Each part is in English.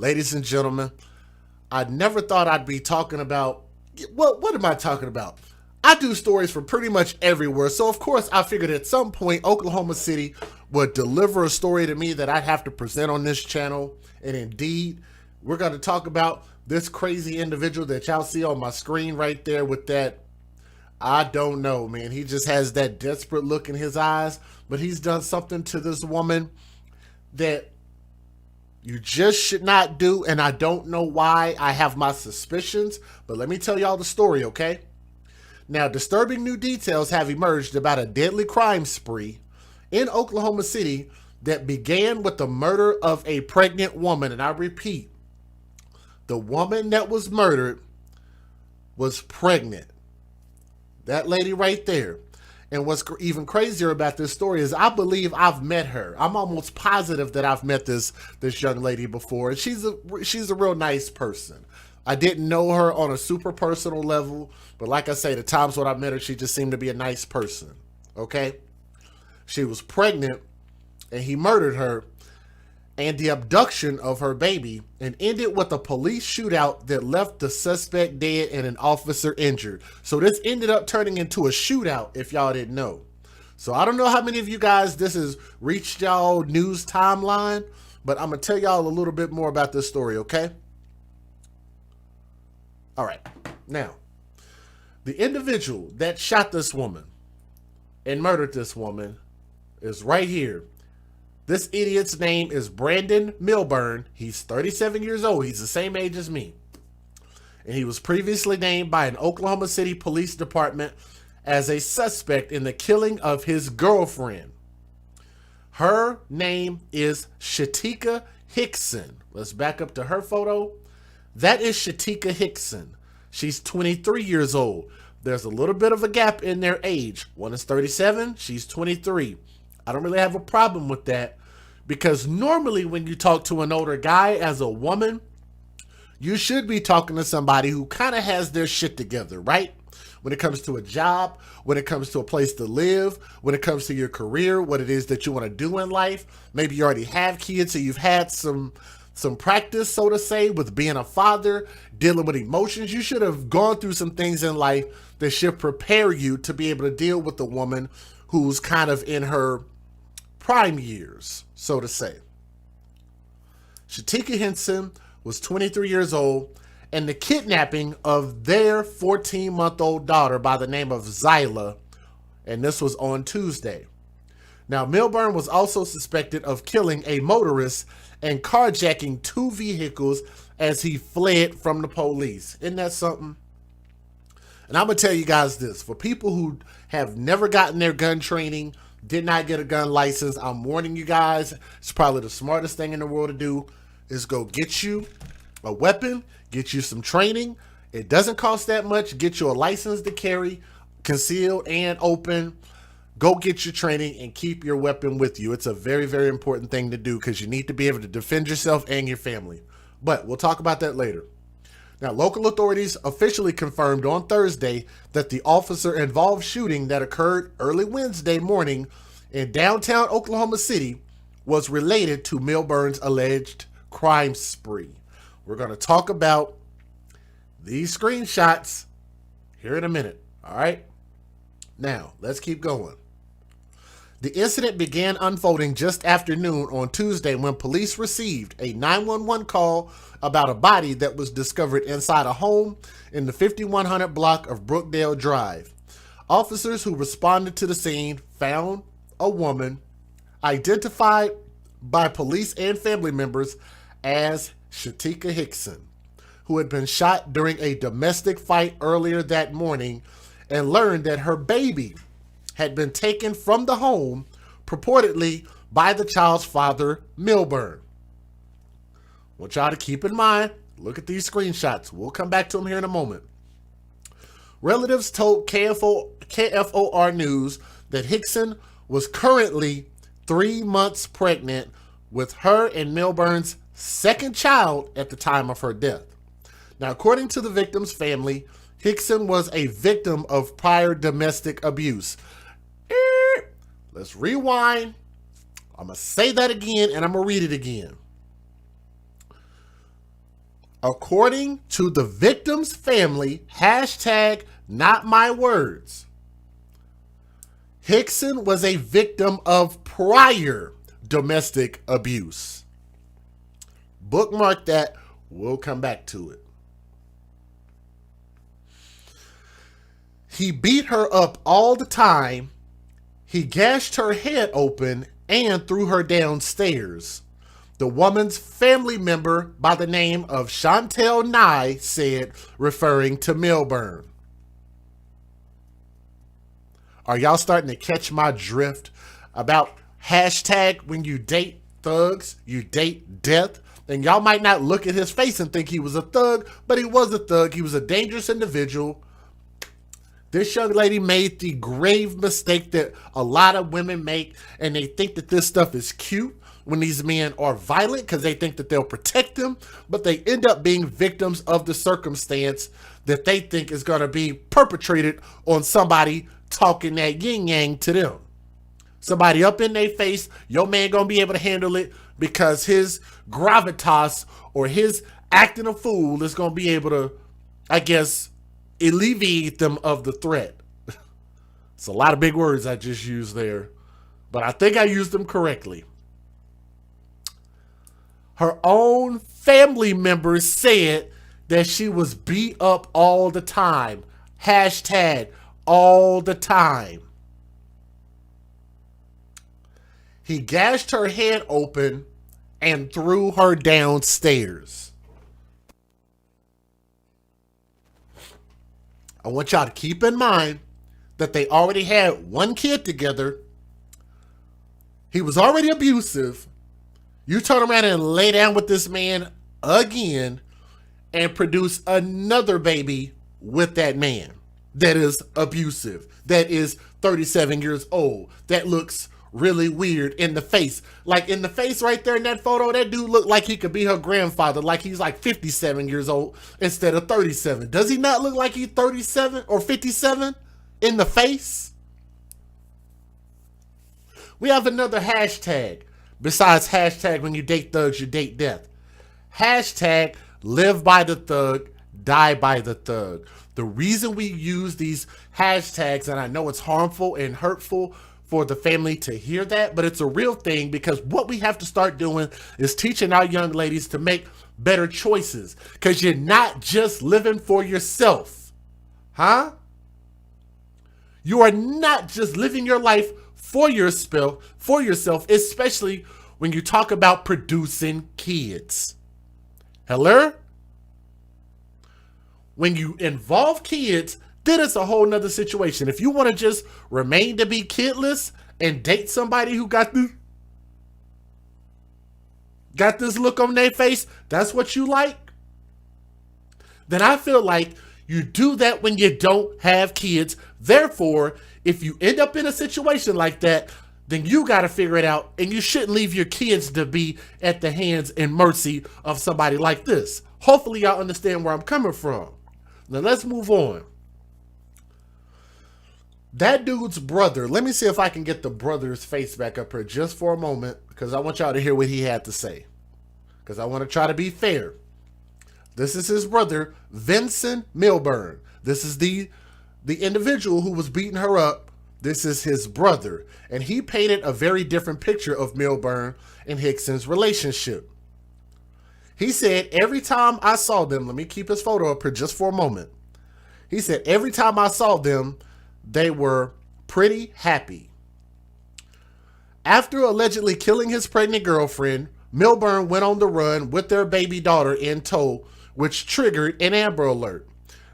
Ladies and gentlemen, I never thought I'd be talking about what am I talking about? I do stories from pretty much everywhere, so of course I figured at some point Oklahoma City would deliver a story to me that I'd have to present on this channel. And indeed, we're going to talk about this crazy individual that y'all see on my screen right there with that, I don't know, man. He just has that desperate look in his eyes, but he's done something to this woman that you just should not do, and I don't know why. I have my suspicions, but let me tell y'all the story, okay? Now, disturbing new details have emerged about a deadly crime spree in Oklahoma City that began with the murder of a pregnant woman. And I repeat, the woman that was murdered was pregnant. That lady right there. And what's even crazier about this story is I believe I've met her. I'm almost positive that I've met this young lady before. And she's a real nice person. I didn't know her on a super personal level, but like I say, the times when I met her, she just seemed to be a nice person. Okay? She was pregnant and he murdered her and the abduction of her baby and ended with a police shootout that left the suspect dead and an officer injured. So this ended up turning into a shootout, if y'all didn't know. So I don't know how many of you guys this has reached y'all news timeline, but I'm going to tell y'all a little bit more about this story, okay? All right. Now, the individual that shot this woman and murdered this woman is right here. This idiot's name is Brandon Milburn. He's 37 years old. He's the same age as me. And he was previously named by an Oklahoma City Police Department as a suspect in the killing of his girlfriend. Her name is Shatika Hickson. Let's back up to her photo. That is Shatika Hickson. She's 23 years old. There's a little bit of a gap in their age. One is 37, she's 23. I don't really have a problem with that because normally when you talk to an older guy as a woman, you should be talking to somebody who kind of has their shit together, right? When it comes to a job, when it comes to a place to live, when it comes to your career, what it is that you want to do in life. Maybe you already have kids, so you've had some practice, so to say, with being a father, dealing with emotions. You should have gone through some things in life that should prepare you to be able to deal with a woman who's kind of in her prime years, so to say. Shatika Henson was 23 years old, and the kidnapping of their 14-month-old daughter by the name of Zyla, and this was on Tuesday. Now, Milburn was also suspected of killing a motorist and carjacking two vehicles as he fled from the police. Isn't that something? And I'm going to tell you guys this. For people who have never gotten their gun training, did not get a gun license, I'm warning you guys, it's probably the smartest thing in the world to do is go get you a weapon, get you some training. It doesn't cost that much. Get you a license to carry, concealed and open. Go get your training and keep your weapon with you. It's a very, very important thing to do because you need to be able to defend yourself and your family. But we'll talk about that later. Now, local authorities officially confirmed on Thursday that the officer-involved shooting that occurred early Wednesday morning in downtown Oklahoma City was related to Milburn's alleged crime spree. We're going to talk about these screenshots here in a minute, all right? Now, let's keep going. The incident began unfolding just after noon on Tuesday when police received a 911 call about a body that was discovered inside a home in the 5100 block of Brookdale Drive. Officers who responded to the scene found a woman identified by police and family members as Shatika Hickson, who had been shot during a domestic fight earlier that morning, and learned that her baby had been taken from the home, purportedly by the child's father, Milburn. I want y'all to keep in mind, look at these screenshots. We'll come back to them here in a moment. Relatives told KFOR News that Hickson was currently 3 months pregnant with her and Milburn's second child at the time of her death. Now, according to the victim's family, Hickson was a victim of prior domestic abuse. Let's rewind. I'm going to say that again and I'm going to read it again. According to the victim's family, hashtag not my words, Hickson was a victim of prior domestic abuse. Bookmark that. We'll come back to it. He beat her up all the time. He gashed her head open and threw her downstairs. The woman's family member by the name of Chantel Nye said, referring to Milburn. Are y'all starting to catch my drift about hashtag when you date thugs, you date death? And y'all might not look at his face and think he was a thug, but he was a thug. He was a dangerous individual. This young lady made the grave mistake that a lot of women make, and they think that this stuff is cute when these men are violent because they think that they'll protect them, but they end up being victims of the circumstance that they think is going to be perpetrated on somebody talking that yin yang to them. Somebody up in their face, your man going to be able to handle it because his gravitas or his acting a fool is going to be able to, I guess, alleviate them of the threat. It's a lot of big words I just used there, but I think I used them correctly. Her own family members said that she was beat up all the time. Hashtag all the time. He gashed her head open and threw her downstairs. I want y'all to keep in mind that they already had one kid together. He was already abusive. You turn around and lay down with this man again and produce another baby with that man that is abusive, that is 37 years old, that looks really weird in the face. Like in the face right there in that photo, that dude looked like he could be her grandfather, like he's like 57 years old instead of 37. Does he not look like he's 37 or 57 in the face? We have another hashtag besides hashtag when you date thugs, you date death. Hashtag live by the thug, die by the thug. The reason we use these hashtags, and I know it's harmful and hurtful for the family to hear that, but it's a real thing because what we have to start doing is teaching our young ladies to make better choices because you're not just living for yourself. Huh? You are not just living your life for yourself, especially when you talk about producing kids. Hello? When you involve kids, then it's a whole nother situation. If you want to just remain to be kidless and date somebody who got this look on their face, that's what you like, then I feel like you do that when you don't have kids. Therefore, if you end up in a situation like that, then you got to figure it out, and you shouldn't leave your kids to be at the hands and mercy of somebody like this. Hopefully y'all understand where I'm coming from. Now let's move on. That dude's brother, let me see if I can get the brother's face back up here just for a moment, because I want y'all to hear what he had to say, because I want to try to be fair. This is his brother, Vincent Milburn. This is the individual who was beating her up. This is his brother, and he painted a very different picture of Milburn and Hickson's relationship. He said, every time I saw them, let me keep his photo up here just for a moment. He said, every time I saw them, they were pretty happy. After allegedly killing his pregnant girlfriend, Milburn went on the run with their baby daughter in tow, which triggered an Amber Alert.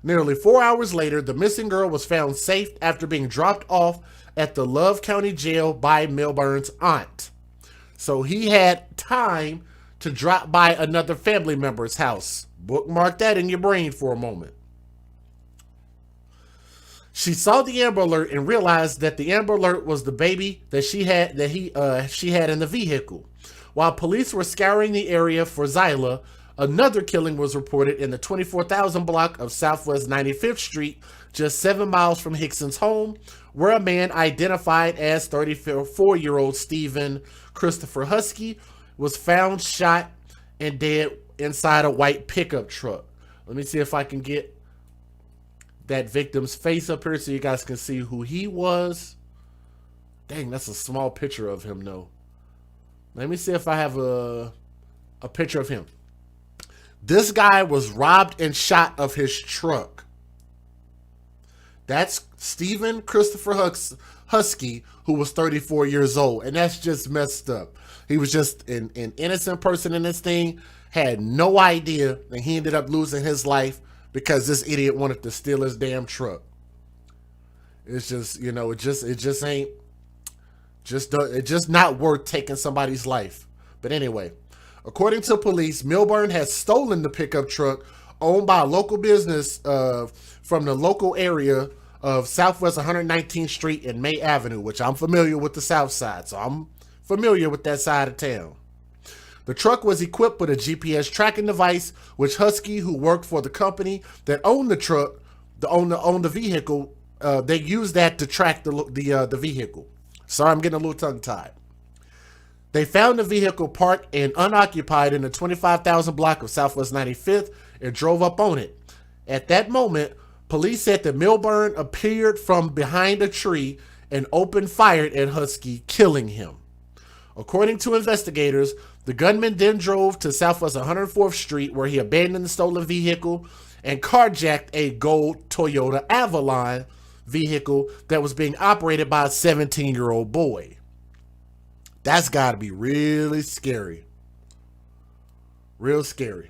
Nearly 4 hours later, the missing girl was found safe after being dropped off at the Love County Jail by Milburn's aunt. So he had time to drop by another family member's house. Bookmark that in your brain for a moment. She saw the Amber Alert and realized that the Amber Alert was the baby that she had in the vehicle. While police were scouring the area for Zyla, another killing was reported in the 24,000 block of Southwest 95th Street, just 7 miles from Hickson's home, where a man identified as 34-year-old Stephen Christopher Husky was found shot and dead inside a white pickup truck. Let me see if I can get that victim's face up here so you guys can see who he was. Dang, that's a small picture of him though. Let me see if I have a picture of him. This guy was robbed and shot of his truck. That's Stephen Christopher Husky, who was 34 years old. And that's just messed up. He was just an innocent person in this thing, had no idea, and he ended up losing his life because this idiot wanted to steal his damn truck. It's just, you know, it just ain't, it's just not worth taking somebody's life. But anyway, according to police, Milburn has stolen the pickup truck owned by a local business from the local area of Southwest 119th Street and May Avenue, which I'm familiar with the South Side, so I'm familiar with that side of town. The truck was equipped with a GPS tracking device, which Husky, who worked for the company that owned the truck, owned the vehicle, they used that to track the vehicle. Sorry, I'm getting a little tongue-tied. They found the vehicle parked and unoccupied in the 25,000 block of Southwest 95th and drove up on it. At that moment, police said that Milburn appeared from behind a tree and opened fire at Husky, killing him. According to investigators, the gunman then drove to Southwest 104th Street, where he abandoned the stolen vehicle and carjacked a gold Toyota Avalon vehicle that was being operated by a 17-year-old boy. That's got to be really scary. Real scary.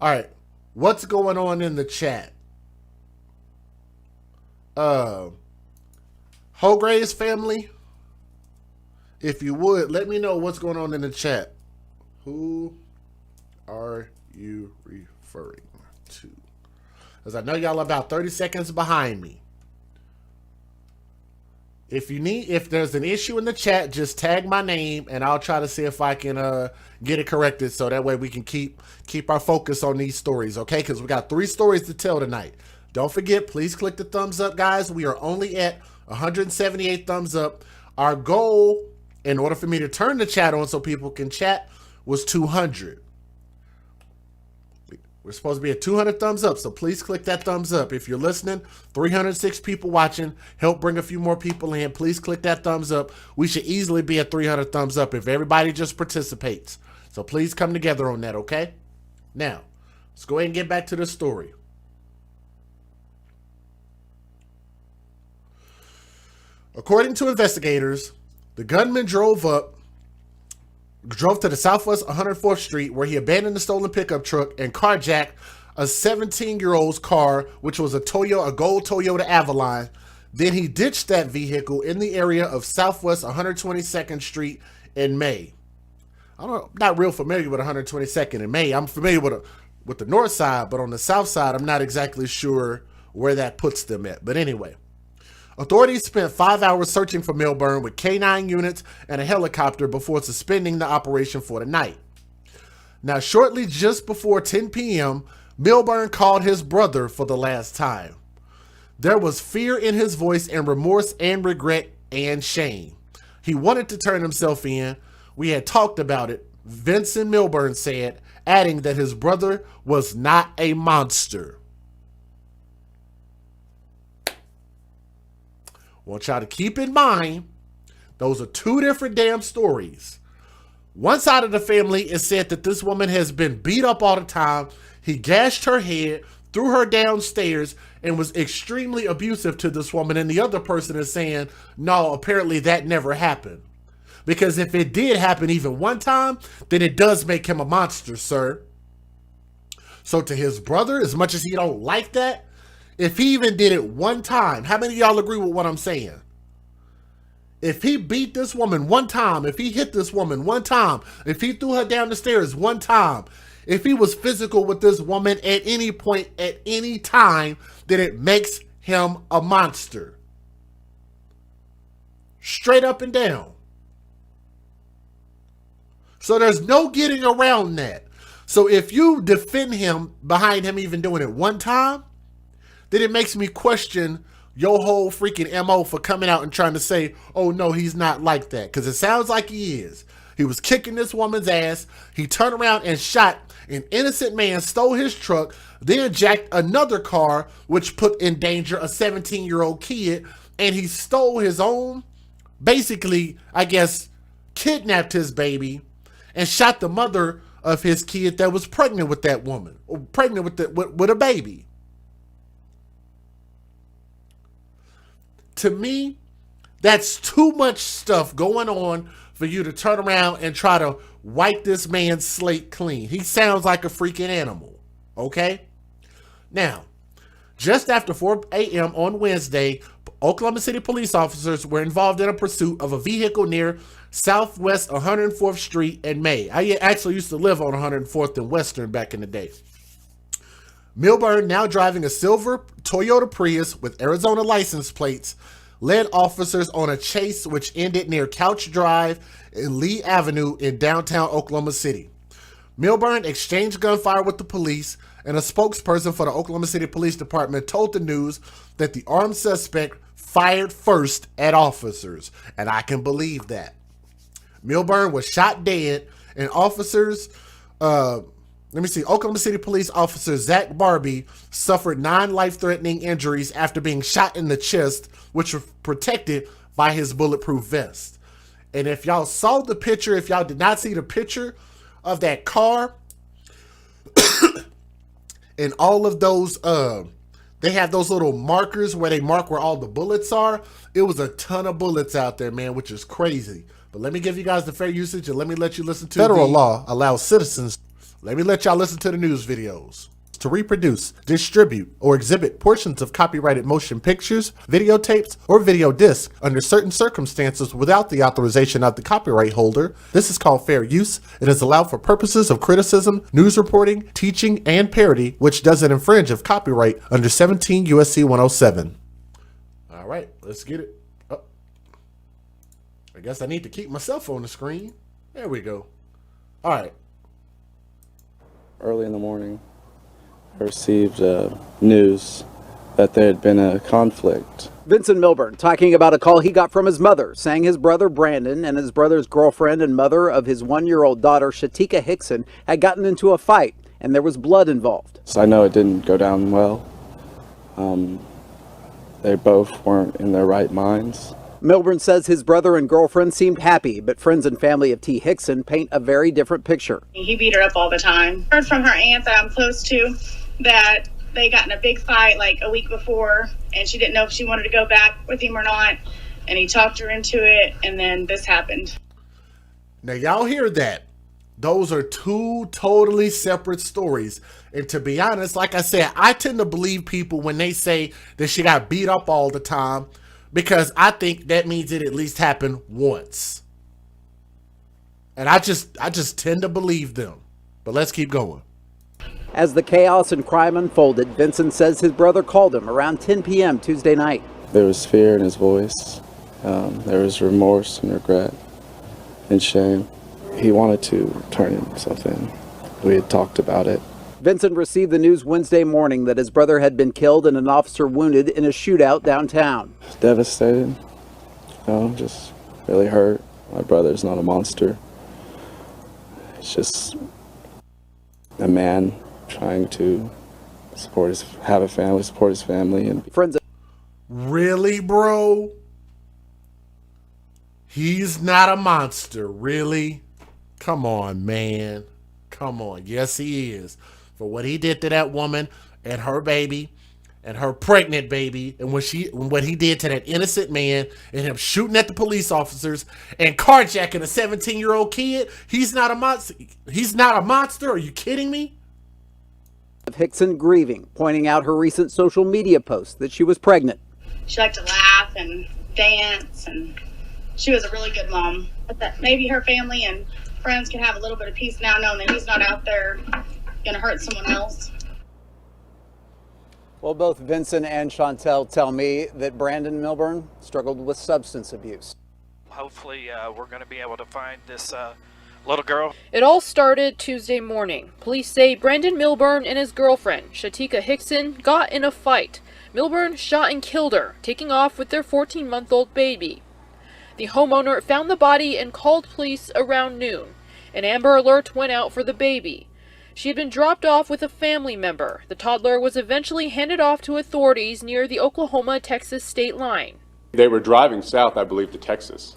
All right. What's going on in the chat? Hograves family, if you would, let me know what's going on in the chat. Who are you referring to? Because I know y'all are about 30 seconds behind me. If there's an issue in the chat, just tag my name and I'll try to see if I can get it corrected, so that way we can keep our focus on these stories, okay? Because we got 3 stories to tell tonight. Don't forget, please click the thumbs up, guys. We are only at 178 thumbs up. Our goal, in order for me to turn the chat on so people can chat, was 200. We're supposed to be at 200 thumbs up, so please click that thumbs up. If you're listening, 306 people watching, help bring a few more people in. Please click that thumbs up. We should easily be at 300 thumbs up if everybody just participates. So please come together on that, okay? Now, let's go ahead and get back to the story. According to investigators, the gunman drove to the Southwest 104th Street, where he abandoned the stolen pickup truck and carjacked a 17-year-old's car, which was a gold Toyota Avalon. Then he ditched that vehicle in the area of Southwest 122nd Street in May. I'm not real familiar with 122nd and May. I'm familiar with the north side, but on the south side, I'm not exactly sure where that puts them at. But anyway, authorities spent 5 hours searching for Milburn with K-9 units and a helicopter before suspending the operation for the night. Now, shortly just before 10 p.m., Milburn called his brother for the last time. There was fear in his voice and remorse and regret and shame. He wanted to turn himself in. We had talked about it, Vincent Milburn said, adding that his brother was not a monster. Want y'all to keep in mind, those are 2 different damn stories. One side of the family is said that this woman has been beat up all the time. He gashed her head, threw her downstairs, and was extremely abusive to this woman. And the other person is saying, no, apparently that never happened. Because if it did happen even one time, then it does make him a monster, sir. So to his brother, as much as he don't like that, if he even did it one time, how many of y'all agree with what I'm saying? If he beat this woman one time, if he hit this woman one time, if he threw her down the stairs one time, if he was physical with this woman at any point, at any time, then it makes him a monster. Straight up and down. So there's no getting around that. So if you defend him behind him even doing it one time, then it makes me question your whole freaking MO for coming out and trying to say, oh no, he's not like that. Because it sounds like he is. He was kicking this woman's ass. He turned around and shot an innocent man, stole his truck, then jacked another car, which put in danger a 17-year-old kid, and he stole his own, basically, I guess, kidnapped his baby and shot the mother of his kid that was pregnant with that woman, or pregnant with a baby. To me, that's too much stuff going on for you to turn around and try to wipe this man's slate clean. He sounds like a freaking animal, okay? Now, just after 4 a.m. on Wednesday, Oklahoma City police officers were involved in a pursuit of a vehicle near Southwest 104th Street in May. I actually used to live on 104th and Western back in the day. Milburn, now driving a silver Toyota Prius with Arizona license plates, led officers on a chase which ended near Couch Drive and Lee Avenue in downtown Oklahoma City. Milburn exchanged gunfire with the police, and a spokesperson for the Oklahoma City Police Department told the news that the armed suspect fired first at officers, and I can believe that. Milburn was shot dead, and officers, Oklahoma City Police Officer Zach Barbie suffered 9 life-threatening injuries after being shot in the chest, which were protected by his bulletproof vest. And if y'all saw the picture, if y'all did not see the picture of that car, and all of those, they have those little markers where they mark where all the bullets are. It was a ton of bullets out there, man, which is crazy. But let me give you guys the fair usage, and let me let you listen to federal law allows citizens. Let me let y'all listen to the news videos. To reproduce, distribute, or exhibit portions of copyrighted motion pictures, videotapes, or video discs under certain circumstances without the authorization of the copyright holder. This is called fair use. It is allowed for purposes of criticism, news reporting, teaching, and parody, which doesn't infringe of copyright under 17 U.S.C. 107. All right, let's get it. Oh. I guess I need to keep myself on the screen. There we go. All right. Early in the morning, I received news that there had been a conflict. Vincent Milburn talking about a call he got from his mother, saying his brother Brandon and his brother's girlfriend and mother of his 1-year-old daughter, Shatika Hickson, had gotten into a fight, and there was blood involved. So I know it didn't go down well. They both weren't in their right minds. Milburn says his brother and girlfriend seemed happy, but friends and family of T. Hickson paint a very different picture. He beat her up all the time. Heard from her aunt that I'm close to that they got in a big fight like a week before, and she didn't know if she wanted to go back with him or not, and he talked her into it, and then this happened. Now y'all hear that? Those are two totally separate stories. And to be honest, like I said, I tend to believe people when they say that she got beat up all the time, because I think that means it at least happened once. And I just tend to believe them. But let's keep going. As the chaos and crime unfolded, Vincent says his brother called him around 10 p.m. Tuesday night. There was fear in his voice. There was remorse and regret and shame. He wanted to turn himself in. We had talked about it. Vincent received the news Wednesday morning that his brother had been killed and an officer wounded in a shootout downtown. Devastated, just really hurt. My brother's not a monster. He's just a man trying to support his family. And friends. Really, bro? He's not a monster, really? Come on, man. Come on. Yes, he is. For what he did to that woman and her baby and her pregnant baby, and what he did to that innocent man, and him shooting at the police officers and carjacking a 17-year-old kid. He's not a monster. He's not a monster. Are you kidding me? Hickson grieving, pointing out her recent social media post that she was pregnant. She liked to laugh and dance, and she was a really good mom. But that maybe her family and friends can have a little bit of peace now, knowing that he's not out there gonna hurt someone else. Well, both Vincent and Chantel tell me that Brandon Milburn struggled with substance abuse. Hopefully we're going to be able to find this little girl. It all started Tuesday morning. Police say Brandon Milburn and his girlfriend, Shatika Hickson, got in a fight. Milburn shot and killed her, taking off with their 14-month-old baby. The homeowner found the body and called police around noon. An Amber Alert went out for the baby. She had been dropped off with a family member. The toddler was eventually handed off to authorities near the Oklahoma-Texas state line. They were driving south, I believe, to Texas,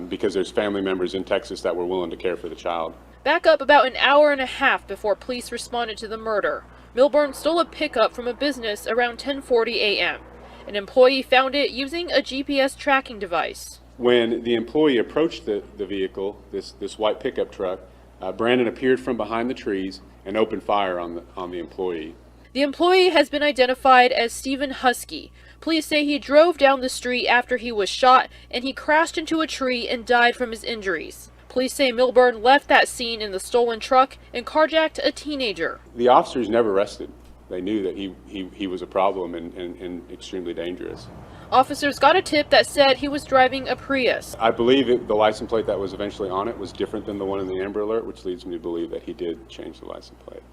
because there's family members in Texas that were willing to care for the child. Back up about an hour and a half before police responded to the murder. Milburn stole a pickup from a business around 10:40 a.m. An employee found it using a GPS tracking device. When the employee approached the vehicle, this white pickup truck, Brandon appeared from behind the trees and opened fire on the employee. The employee has been identified as Stephen Husky. Police say he drove down the street after he was shot and he crashed into a tree and died from his injuries. Police say Milburn left that scene in the stolen truck and carjacked a teenager. The officers never rested. They knew that he was a problem and extremely dangerous. Officers got a tip that said he was driving a Prius. I believe the license plate that was eventually on it was different than the one in the Amber Alert, which leads me to believe that he did change the license plate.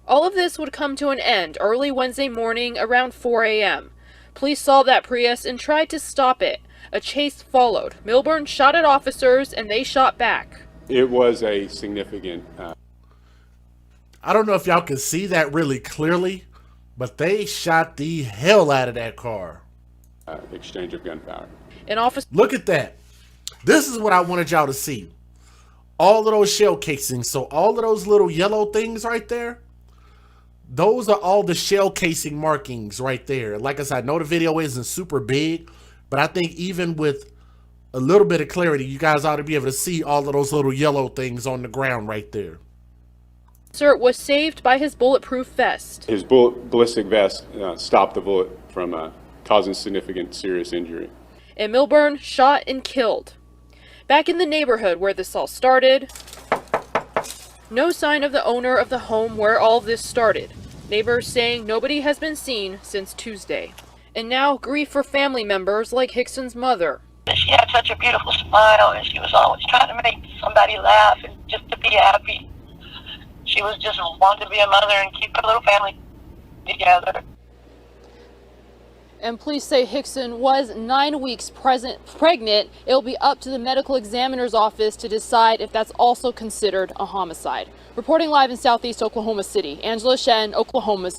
All of this would come to an end early Wednesday morning around 4 a.m. Police saw that Prius and tried to stop it. A chase followed. Milburn shot at officers and they shot back. It was a significant... I don't know if y'all can see that really clearly, but they shot the hell out of that car. Exchange of gunfire. An officer... Look at that. This is what I wanted y'all to see. All of those shell casings. So all of those little yellow things right there, those are all the shell casing markings right there. Like I said, I know the video isn't super big, but I think even with a little bit of clarity, you guys ought to be able to see all of those little yellow things on the ground right there. Sir was saved by his bulletproof vest. His ballistic vest stopped the bullet from causing significant serious injury. And Milburn shot and killed. Back in the neighborhood where this all started, no sign of the owner of the home where all this started. Neighbors saying nobody has been seen since Tuesday. And now grief for family members like Hickson's mother. She had such a beautiful smile and she was always trying to make somebody laugh and just to be happy. She was just wanting to be a mother and keep her little family together. And police say Hickson was 9 weeks pregnant. It'll be up to the medical examiner's office to decide if that's also considered a homicide. Reporting live in Southeast Oklahoma City, Angela Shen, Oklahoma.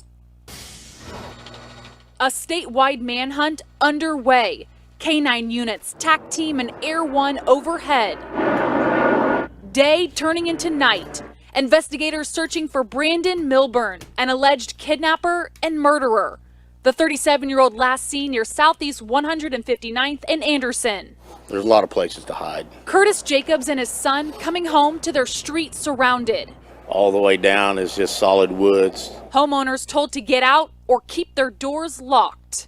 A statewide manhunt underway. K-9 units, TAC team, and Air One overhead. Day turning into night. Investigators searching for Brandon Milburn, an alleged kidnapper and murderer. The 37-year-old last seen near Southeast 159th and Anderson. There's a lot of places to hide. Curtis Jacobs and his son coming home to their street surrounded. All the way down is just solid woods. Homeowners told to get out or keep their doors locked.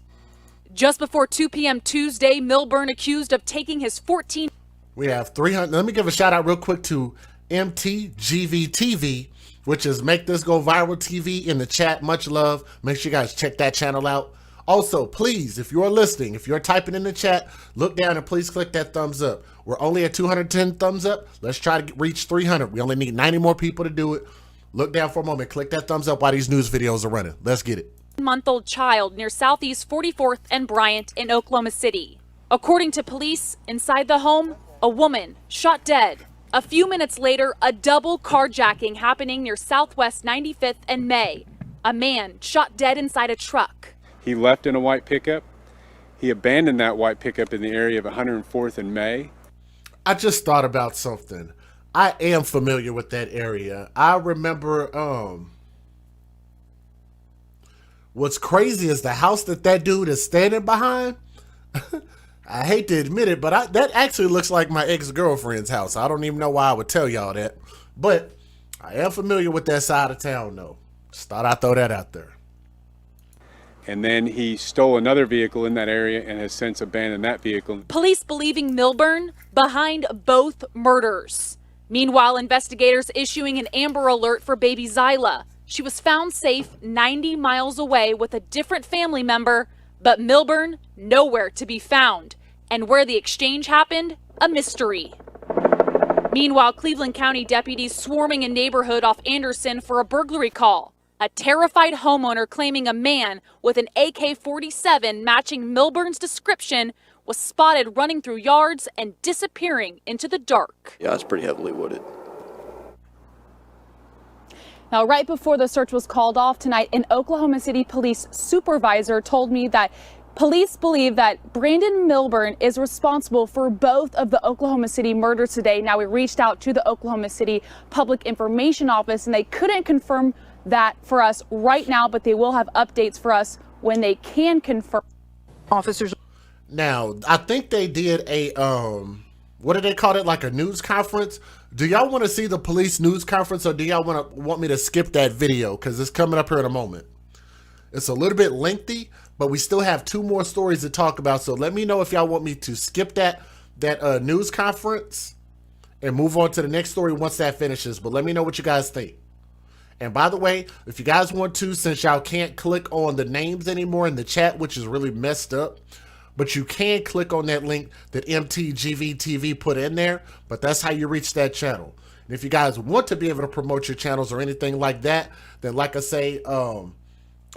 Just before 2 p.m. Tuesday, Milburn accused of taking his 14... We have 300. Let me give a shout out real quick to MTGV TV, which is Make This Go Viral TV in the chat. Much love. Make sure you guys check that channel out. Also, please, if you're listening, if you're typing in the chat, look down and please click that thumbs up. We're only at 210 thumbs up. Let's try to reach 300. We only need 90 more people to do it. Look down for a moment. Click that thumbs up while these news videos are running. Let's get it. Month-old child near Southeast 44th and Bryant in Oklahoma City. According to police, inside the home, a woman shot dead. A few minutes later, a double carjacking happening near Southwest 95th and May. A man shot dead inside a truck. He left in a white pickup. He abandoned that white pickup in the area of 104th and May. I just thought about something. I am familiar with that area. I remember, what's crazy is the house that dude is standing behind. I hate to admit it, but that actually looks like my ex-girlfriend's house. I don't even know why I would tell y'all that. But I am familiar with that side of town, though. Just thought I'd throw that out there. And then he stole another vehicle in that area and has since abandoned that vehicle. Police believing Milburn behind both murders. Meanwhile, investigators issuing an Amber Alert for baby Zyla. She was found safe 90 miles away with a different family member, but Milburn nowhere to be found. And where the exchange happened, a mystery. Meanwhile, Cleveland County deputies swarming a neighborhood off Anderson for a burglary call. A terrified homeowner claiming a man with an AK-47 matching Milburn's description was spotted running through yards and disappearing into the dark. Yeah, it's pretty heavily wooded. Now, right before the search was called off tonight, an Oklahoma City police supervisor told me that police believe that Brandon Milburn is responsible for both of the Oklahoma City murders today. Now, we reached out to the Oklahoma City Public Information Office, and they couldn't confirm that for us right now, but they will have updates for us when they can confirm. Officers. Now, I think they did a, what did they call it? Like a news conference? Do y'all want to see the police news conference, or do y'all want me to skip that video? Because it's coming up here in a moment. It's a little bit lengthy, but we still have 2 more stories to talk about. So let me know if y'all want me to skip that news conference and move on to the next story once that finishes. But let me know what you guys think. And by the way, if you guys want to, since y'all can't click on the names anymore in the chat, which is really messed up, but you can click on that link that MTGVTV put in there, but that's how you reach that channel. And if you guys want to be able to promote your channels or anything like that, then like I say,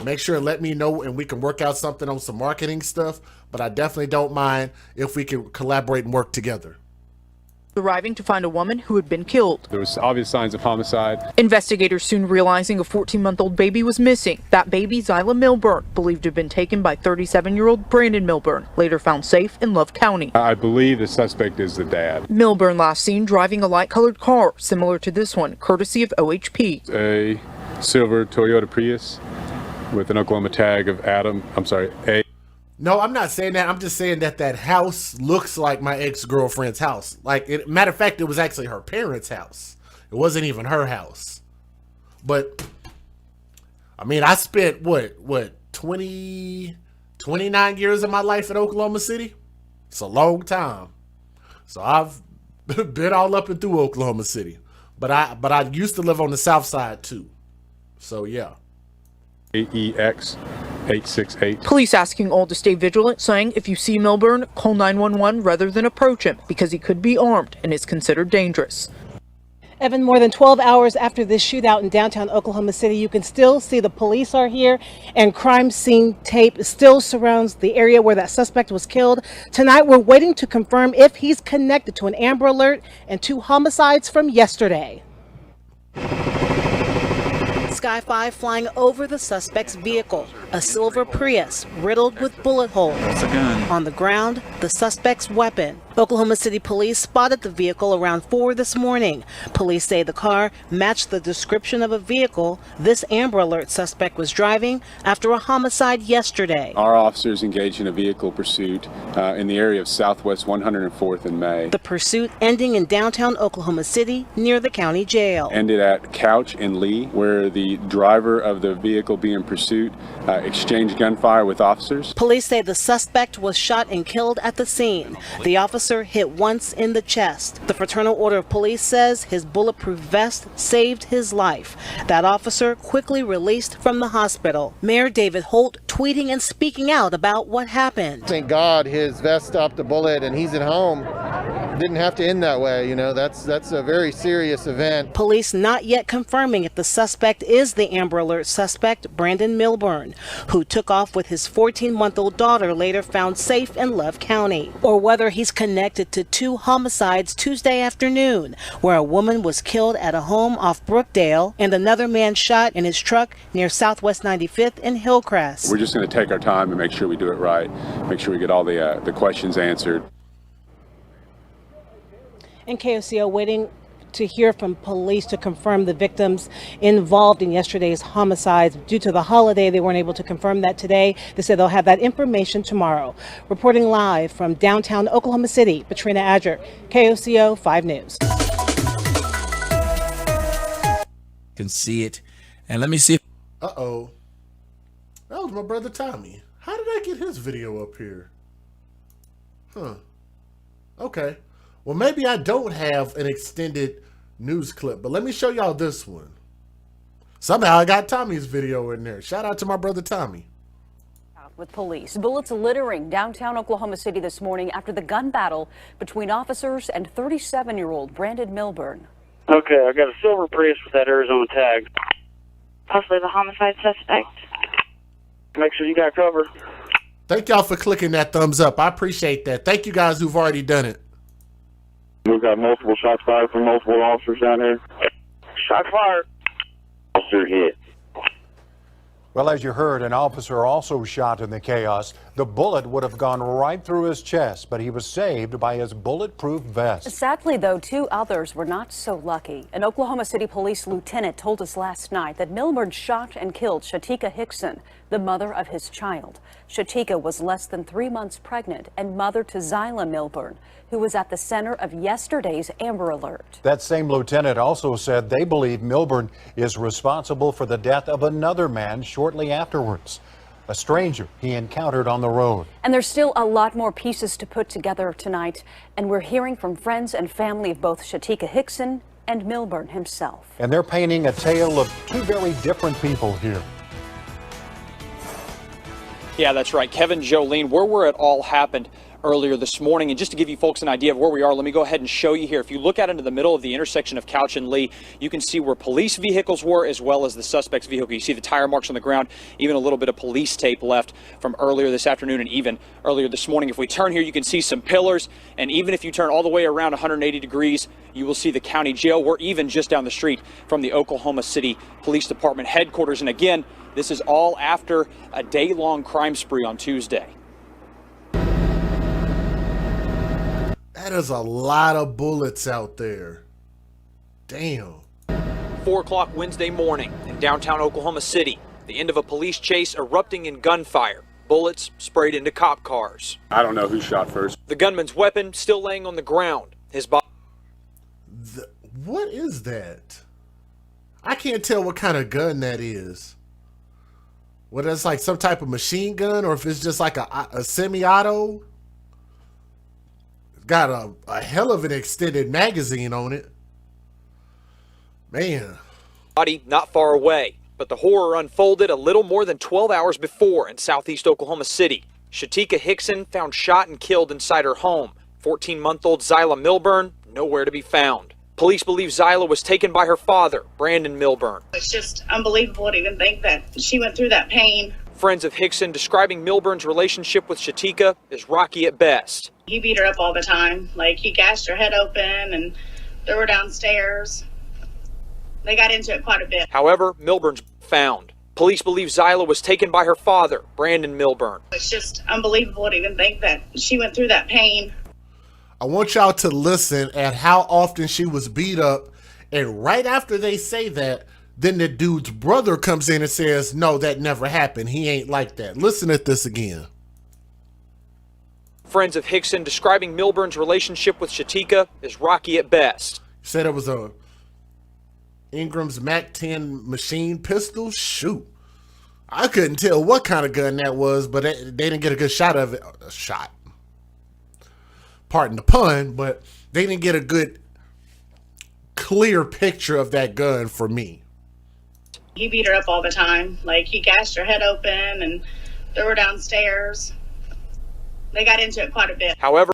make sure and let me know and we can work out something on some marketing stuff, but I definitely don't mind if we can collaborate and work together. Arriving to find a woman who had been killed. There was obvious signs of homicide. Investigators soon realizing a 14-month-old baby was missing. That baby, Zyla Milburn, believed to have been taken by 37-year-old Brandon Milburn, later found safe in Love County. I believe the suspect is the dad. Milburn last seen driving a light-colored car, similar to this one, courtesy of OHP. A silver Toyota Prius with an Oklahoma tag of A. No, I'm not saying that. I'm just saying that that house looks like my ex-girlfriend's house. Like, matter of fact, it was actually her parents' house. It wasn't even her house. But, I mean, I spent, 29 years of my life in Oklahoma City? It's a long time. So I've been all up and through Oklahoma City. But I used to live on the south side, too. So, yeah. AEX 868. Police asking all to stay vigilant, saying if you see Milburn, call 911 rather than approach him because he could be armed and is considered dangerous. Evan, more than 12 hours after this shootout in downtown Oklahoma City, you can still see the police are here and crime scene tape still surrounds the area where that suspect was killed. Tonight, we're waiting to confirm if he's connected to an Amber Alert and 2 homicides from yesterday. Sky 5 flying over the suspect's vehicle, a silver Prius riddled with bullet holes. On the ground, the suspect's weapon. Oklahoma City police spotted the vehicle around 4 this morning. Police say the car matched the description of a vehicle this Amber Alert suspect was driving after a homicide yesterday. Our officers engaged in a vehicle pursuit in the area of Southwest 104th and May. The pursuit ending in downtown Oklahoma City near the county jail. Ended at Couch and Lee, where the driver of the vehicle being pursued exchanged gunfire with officers. Police say the suspect was shot and killed at the scene. The officer hit once in the chest. The Fraternal Order of Police says his bulletproof vest saved his life. That officer quickly released from the hospital. Mayor David Holt tweeting and speaking out about what happened. Thank God his vest stopped the bullet and he's at home. Didn't have to end that way, you know. That's a very serious event. Police not yet confirming if the suspect is the Amber Alert suspect, Brandon Milburn, who took off with his 14-month-old daughter later found safe in Love County, or whether he's connected to 2 homicides Tuesday afternoon, where a woman was killed at a home off Brookdale and another man shot in his truck near Southwest 95th in Hillcrest. We're just going to take our time and make sure we do it right, make sure we get all the questions answered. And KOCO waiting to hear from police to confirm the victims involved in yesterday's homicides. Due to the holiday, they weren't able to confirm that today. They said they'll have that information tomorrow. Reporting live from downtown Oklahoma City, Katrina Adger, KOCO 5 News. Can see it. And let me see. Uh-oh. That was my brother Tommy. How did I get his video up here? Huh. Okay. Well, maybe I don't have an extended news clip, but let me show y'all this one. Somehow I got Tommy's video in there. Shout out to my brother Tommy. With police. Bullets littering downtown Oklahoma City this morning after the gun battle between officers and 37-year-old Brandon Milburn. Okay, I got a silver Prius with that Arizona tag. Possibly the homicide suspect. Make sure you got cover. Thank y'all for clicking that thumbs up. I appreciate that. Thank you guys who've already done it. We've got multiple shots fired from multiple officers down here. Shots fired. Officer hit. Well, as you heard, an officer also shot in the chaos. The bullet would have gone right through his chest, but he was saved by his bulletproof vest. Sadly, though, 2 others were not so lucky. An Oklahoma City police lieutenant told us last night that Milburn shot and killed Shatika Hickson, the mother of his child. Shatika was less than 3 months pregnant and mother to Zyla Milburn, who was at the center of yesterday's Amber Alert. That same lieutenant also said they believe Milburn is responsible for the death of another man shortly afterwards, a stranger he encountered on the road. And there's still a lot more pieces to put together tonight, and we're hearing from friends and family of both Shatika Hickson and Milburn himself. And they're painting a tale of 2 very different people here. Yeah, that's right. Kevin, Jolene, where it all happened earlier this morning. And just to give you folks an idea of where we are, let me go ahead and show you here. If you look out into the middle of the intersection of Couch and Lee, you can see where police vehicles were as well as the suspect's vehicle. You see the tire marks on the ground, even a little bit of police tape left from earlier this afternoon and even earlier this morning. If we turn here, you can see some pillars. And even if you turn all the way around 180 degrees, you will see the county jail. We're even just down the street from the Oklahoma City Police Department headquarters. And again, this is all after a day-long crime spree on Tuesday. That is a lot of bullets out there. Damn. 4 o'clock Wednesday morning in downtown Oklahoma City. The end of a police chase erupting in gunfire. Bullets sprayed into cop cars. I don't know who shot first. The gunman's weapon still laying on the ground. His body. What is that? I can't tell what kind of gun that is. Whether it's like some type of machine gun or if it's just like a semi-auto. It's got a hell of an extended magazine on it. Man. Body not far away, but the horror unfolded a little more than 12 hours before in southeast Oklahoma City. Shatika Hickson found shot and killed inside her home. 14-month-old Zyla Milburn nowhere to be found. Police believe Zyla was taken by her father, Brandon Milburn. It's just unbelievable to even think that she went through that pain. Friends of Hickson describing Milburn's relationship with Shatika as rocky at best. He beat her up all the time. Like, he gashed her head open and threw her downstairs. They got into it quite a bit. However, Milburn's found. Police believe Zyla was taken by her father, Brandon Milburn. It's just unbelievable to even think that she went through that pain. I want y'all to listen at how often she was beat up. And right after they say that, then the dude's brother comes in and says, no, that never happened. He ain't like that. Listen at this again. Friends of Hickson describing Milburn's relationship with Shatika as rocky at best. Said it was a Ingram's MAC-10 machine pistol. Shoot. I couldn't tell what kind of gun that was, but they didn't get a good shot of it. A shot. Pardon the pun, but they didn't get a good, clear picture of that gun for me. He beat her up all the time. Like, he gashed her head open and threw her downstairs. They got into it quite a bit. However,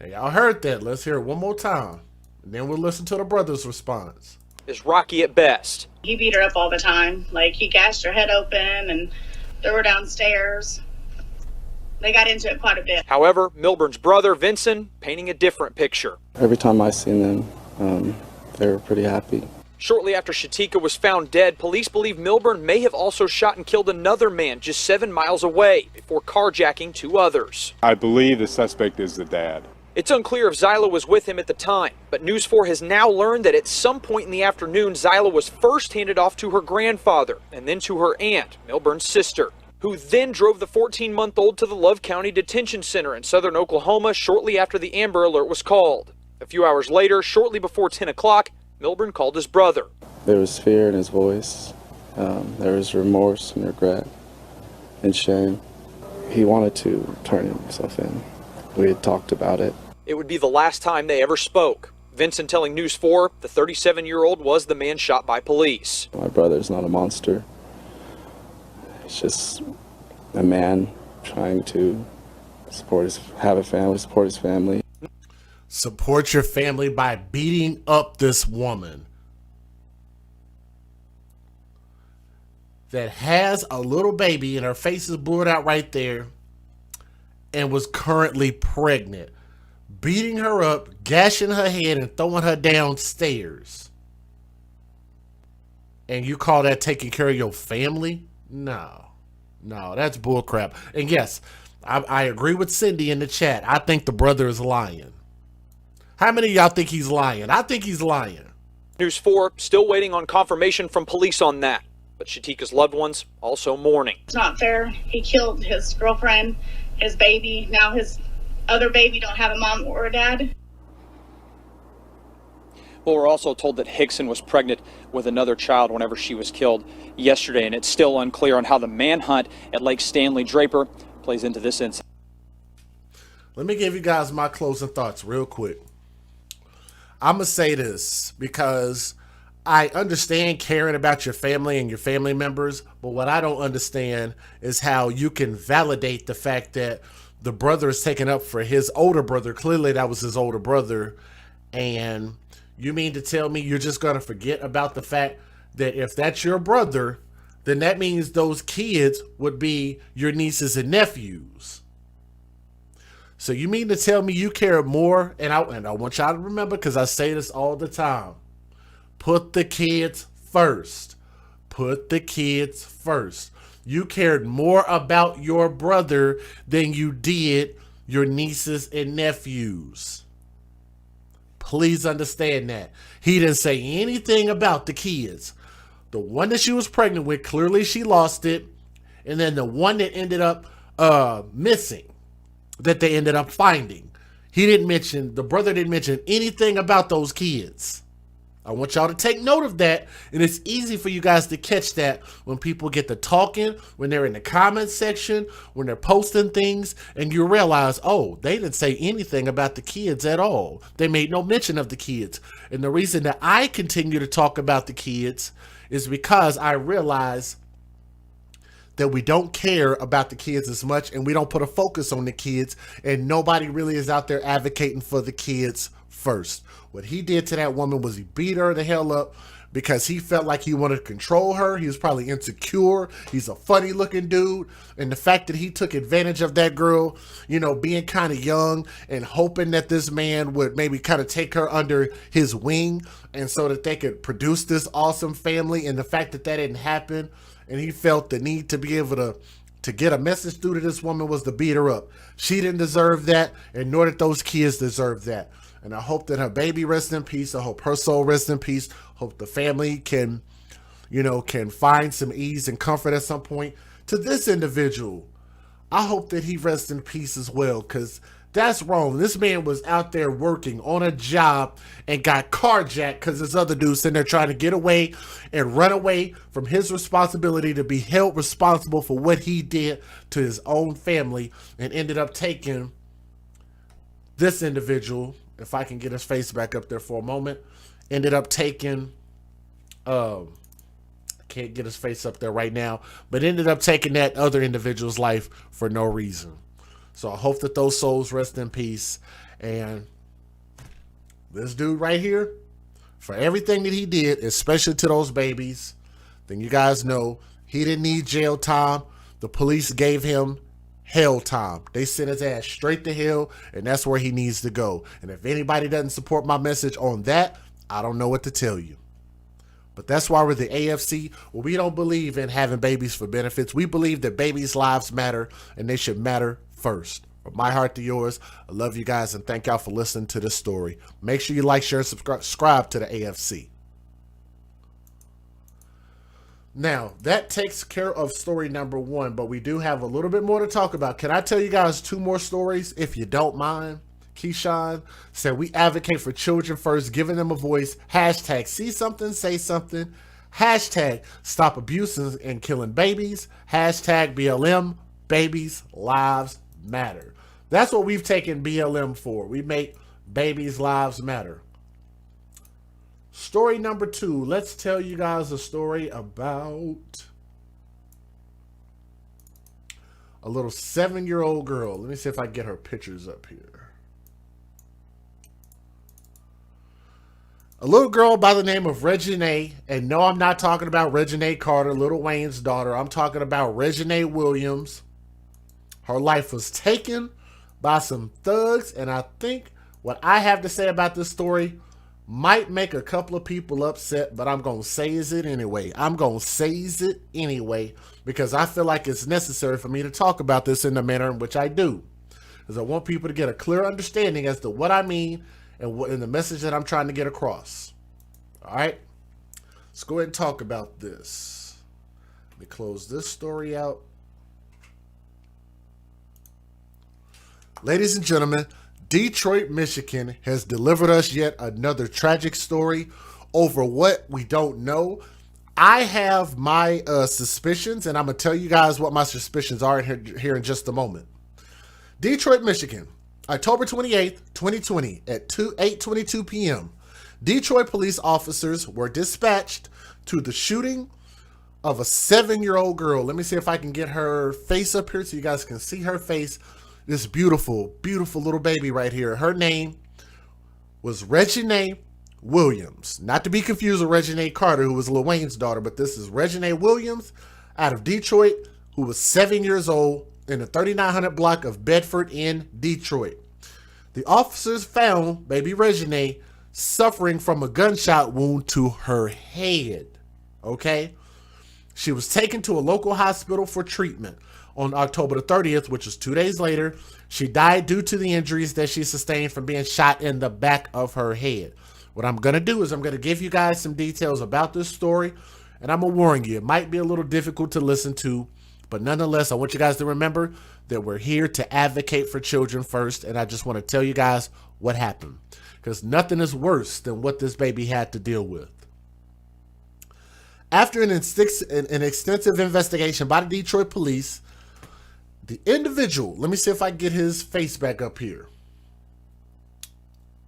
y'all heard that. Let's hear it one more time. And then we'll listen to the brother's response. Is rocky at best. He beat her up all the time. Like, he gashed her head open and threw her downstairs. They got into it quite a bit. However, Milburn's brother, Vincent, painting a different picture. Every time I seen them, they were pretty happy. Shortly after Shatika was found dead, police believe Milburn may have also shot and killed another man just 7 miles away before carjacking 2 others. I believe the suspect is the dad. It's unclear if Zyla was with him at the time, but News 4 has now learned that at some point in the afternoon, Zyla was first handed off to her grandfather and then to her aunt, Milburn's sister, who then drove the 14-month-old to the Love County Detention Center in southern Oklahoma shortly after the Amber Alert was called. A few hours later, shortly before 10 o'clock, Milburn called his brother. There was fear in his voice. There was remorse and regret and shame. He wanted to turn himself in. We had talked about it. It would be the last time they ever spoke. Vincent telling News 4 the 37-year-old was the man shot by police. My brother's not a monster. He's just a man trying to support his family. Support your family by beating up this woman that has a little baby and her face is blurred out right there. and was currently pregnant, beating her up, gashing her head, and throwing her downstairs. And you call that taking care of your family? No, that's bullcrap. And yes, I agree with Cindy in the chat. I think the brother is lying. How many of y'all think he's lying? I think he's lying. News 4, still waiting on confirmation from police on that. But Shatika's loved ones also mourning. It's not fair. He killed his girlfriend, his baby. Now his other baby don't have a mom or a dad. Well, we're also told that Hickson was pregnant with another child whenever she was killed yesterday, and it's still unclear on how the manhunt at Lake Stanley Draper plays into this incident. Let me give you guys my closing thoughts real quick. I'm going to say this because I understand caring about your family and your family members, but what I don't understand is how you can validate the fact that the brother is taken up for his older brother. Clearly that was his older brother. And you mean to tell me you're just going to forget about the fact that if that's your brother, then that means those kids would be your nieces and nephews. So you mean to tell me you care more? And I want y'all to remember, because I say this all the time. Put the kids first. Put the kids first. You cared more about your brother than you did your nieces and nephews. Please understand that. He didn't say anything about the kids. The one that she was pregnant with, clearly she lost it. And then the one that ended up missing, that they ended up finding. The brother didn't mention anything about those kids. I want y'all to take note of that. And it's easy for you guys to catch that when people get to talking, when they're in the comments section, when they're posting things, and you realize, oh, they didn't say anything about the kids at all. They made no mention of the kids. And the reason that I continue to talk about the kids is because I realize that we don't care about the kids as much, and we don't put a focus on the kids, and nobody really is out there advocating for the kids first. What he did to that woman was he beat her the hell up because he felt like he wanted to control her. He was probably insecure. He's a funny looking dude. And the fact that he took advantage of that girl, being kind of young and hoping that this man would maybe kind of take her under his wing and so that they could produce this awesome family. And the fact that didn't happen, and he felt the need to be able to get a message through to this woman was to beat her up. She didn't deserve that, and nor did those kids deserve that. And I hope that her baby rests in peace. I hope her soul rests in peace. Hope the family can find some ease and comfort at some point. To this individual, I hope that he rests in peace as well, because that's wrong. This man was out there working on a job and got carjacked because this other dude sitting there trying to get away and run away from his responsibility to be held responsible for what he did to his own family, and ended up taking this individual, if I can get his face back up there for a moment, ended up taking, can't get his face up there right now, but ended up taking that other individual's life for no reason. So I hope that those souls rest in peace. And this dude right here, for everything that he did, especially to those babies, then you guys know he didn't need jail time. The police gave him hell time. They sent his ass straight to hell, and that's where he needs to go. And if anybody doesn't support my message on that, I don't know what to tell you. But that's why we're the AFC. Well, we don't believe in having babies for benefits. We believe that babies' lives matter, and they should matter first. From my heart to yours, I love you guys, and thank y'all for listening to this story. Make sure you like, share, and subscribe to the AFC. Now, that takes care of story number 1, but we do have a little bit more to talk about. Can I tell you guys 2 more stories, if you don't mind? Keyshawn said, we advocate for children first, giving them a voice. Hashtag see something, say something. Hashtag stop abusing and killing babies. Hashtag BLM, babies' lives matter. That's what we've taken BLM for. We make babies' lives matter. Story number 2. Let's tell you guys a story about a little 7-year-old girl. Let me see if I can get her pictures up here. A little girl by the name of Regina, and no, I'm not talking about Regina Carter, Lil Wayne's daughter. I'm talking about Regina Williams. Her life was taken by some thugs, and I think what I have to say about this story might make a couple of people upset, but I'm going to say it anyway. I'm going to say it anyway because I feel like it's necessary for me to talk about this in the manner in which I do. Because I want people to get a clear understanding as to what I mean and the message that I'm trying to get across. All right? Let's go ahead and talk about this. Let me close this story out. Ladies and gentlemen, Detroit, Michigan has delivered us yet another tragic story over what we don't know. I have my suspicions, and I'm going to tell you guys what my suspicions are here in just a moment. Detroit, Michigan, October 28th, 2020 at 8:22 p.m. Detroit police officers were dispatched to the shooting of a 7-year-old girl. Let me see if I can get her face up here so you guys can see her face. This beautiful, beautiful little baby right here. Her name was Regina Williams. Not to be confused with Regina Carter, who was Lil Wayne's daughter, but this is Regina Williams out of Detroit, who was 7 years old in the 3900 block of Bedford in Detroit. The officers found baby Regina suffering from a gunshot wound to her head. Okay? She was taken to a local hospital for treatment. On October the 30th, which was 2 days later, she died due to the injuries that she sustained from being shot in the back of her head. What I'm going to do is I'm going to give you guys some details about this story, and I'm going to warn you, it might be a little difficult to listen to, but nonetheless, I want you guys to remember that we're here to advocate for children first, and I just want to tell you guys what happened, because nothing is worse than what this baby had to deal with. After an extensive investigation by the Detroit police, the individual, let me see if I can get his face back up here.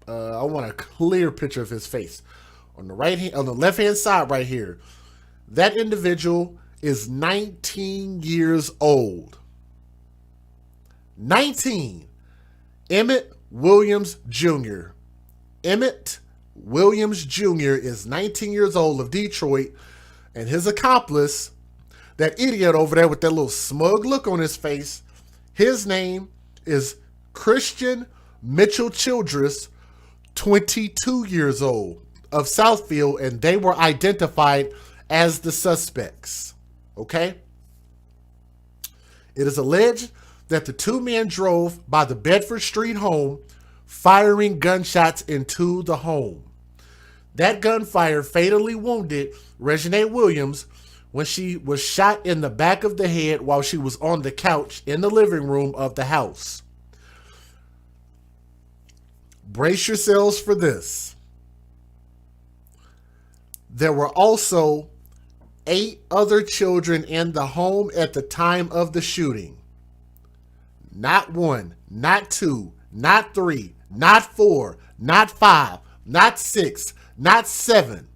I want a clear picture of his face. On the left hand side right here, that individual is 19 years old. 19. Emmett Williams Jr. Emmett Williams Jr. is 19 years old of Detroit, and his accomplice, that idiot over there with that little smug look on his face, his name is Christian Mitchell-Childress, 22 years old, of Southfield, and they were identified as the suspects. Okay? It is alleged that the two men drove by the Bedford Street home, firing gunshots into the home. That gunfire fatally wounded Regina Williams when she was shot in the back of the head while she was on the couch in the living room of the house. Brace yourselves for this. There were also 8 other children in the home at the time of the shooting. Not 1, not 2, not 3, not 4, not 5, not 6, not 7,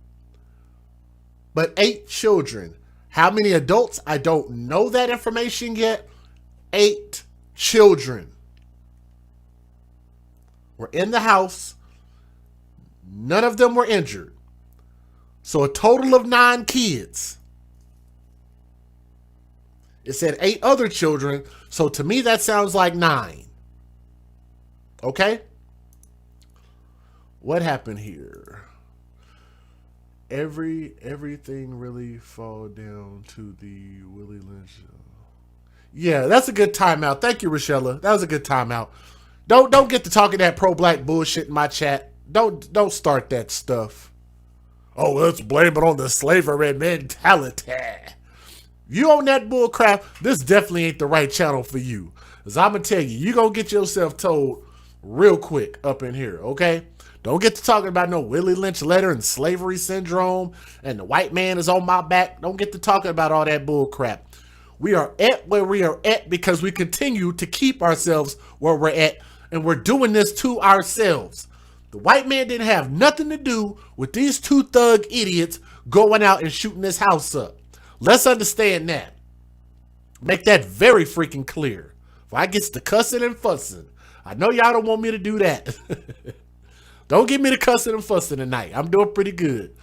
but 8 children. How many adults? I don't know that information yet. 8 children were in the house. None of them were injured. So a total of 9 kids. It said 8 other children. So to me, that sounds like 9. Okay? What happened here? Everything really fall down to the Willie Lynch. Yeah, that's a good timeout. Thank you, Rochella. That was a good timeout. Don't get to talking that pro-black bullshit in my chat. Don't start that stuff. Oh, let's blame it on the slavery mentality. You own that bull crap, this definitely ain't the right channel for you. Because I'm going to tell you, you're going to get yourself told real quick up in here, okay? Don't get to talking about no Willie Lynch letter and slavery syndrome and the white man is on my back. Don't get to talking about all that bull crap. We are at where we are at because we continue to keep ourselves where we're at, and we're doing this to ourselves. The white man didn't have nothing to do with these 2 thug idiots going out and shooting this house up. Let's understand that. Make that very freaking clear. If I gets to cussing and fussing, I know y'all don't want me to do that. Don't give me the cussing and fussing tonight. I'm doing pretty good.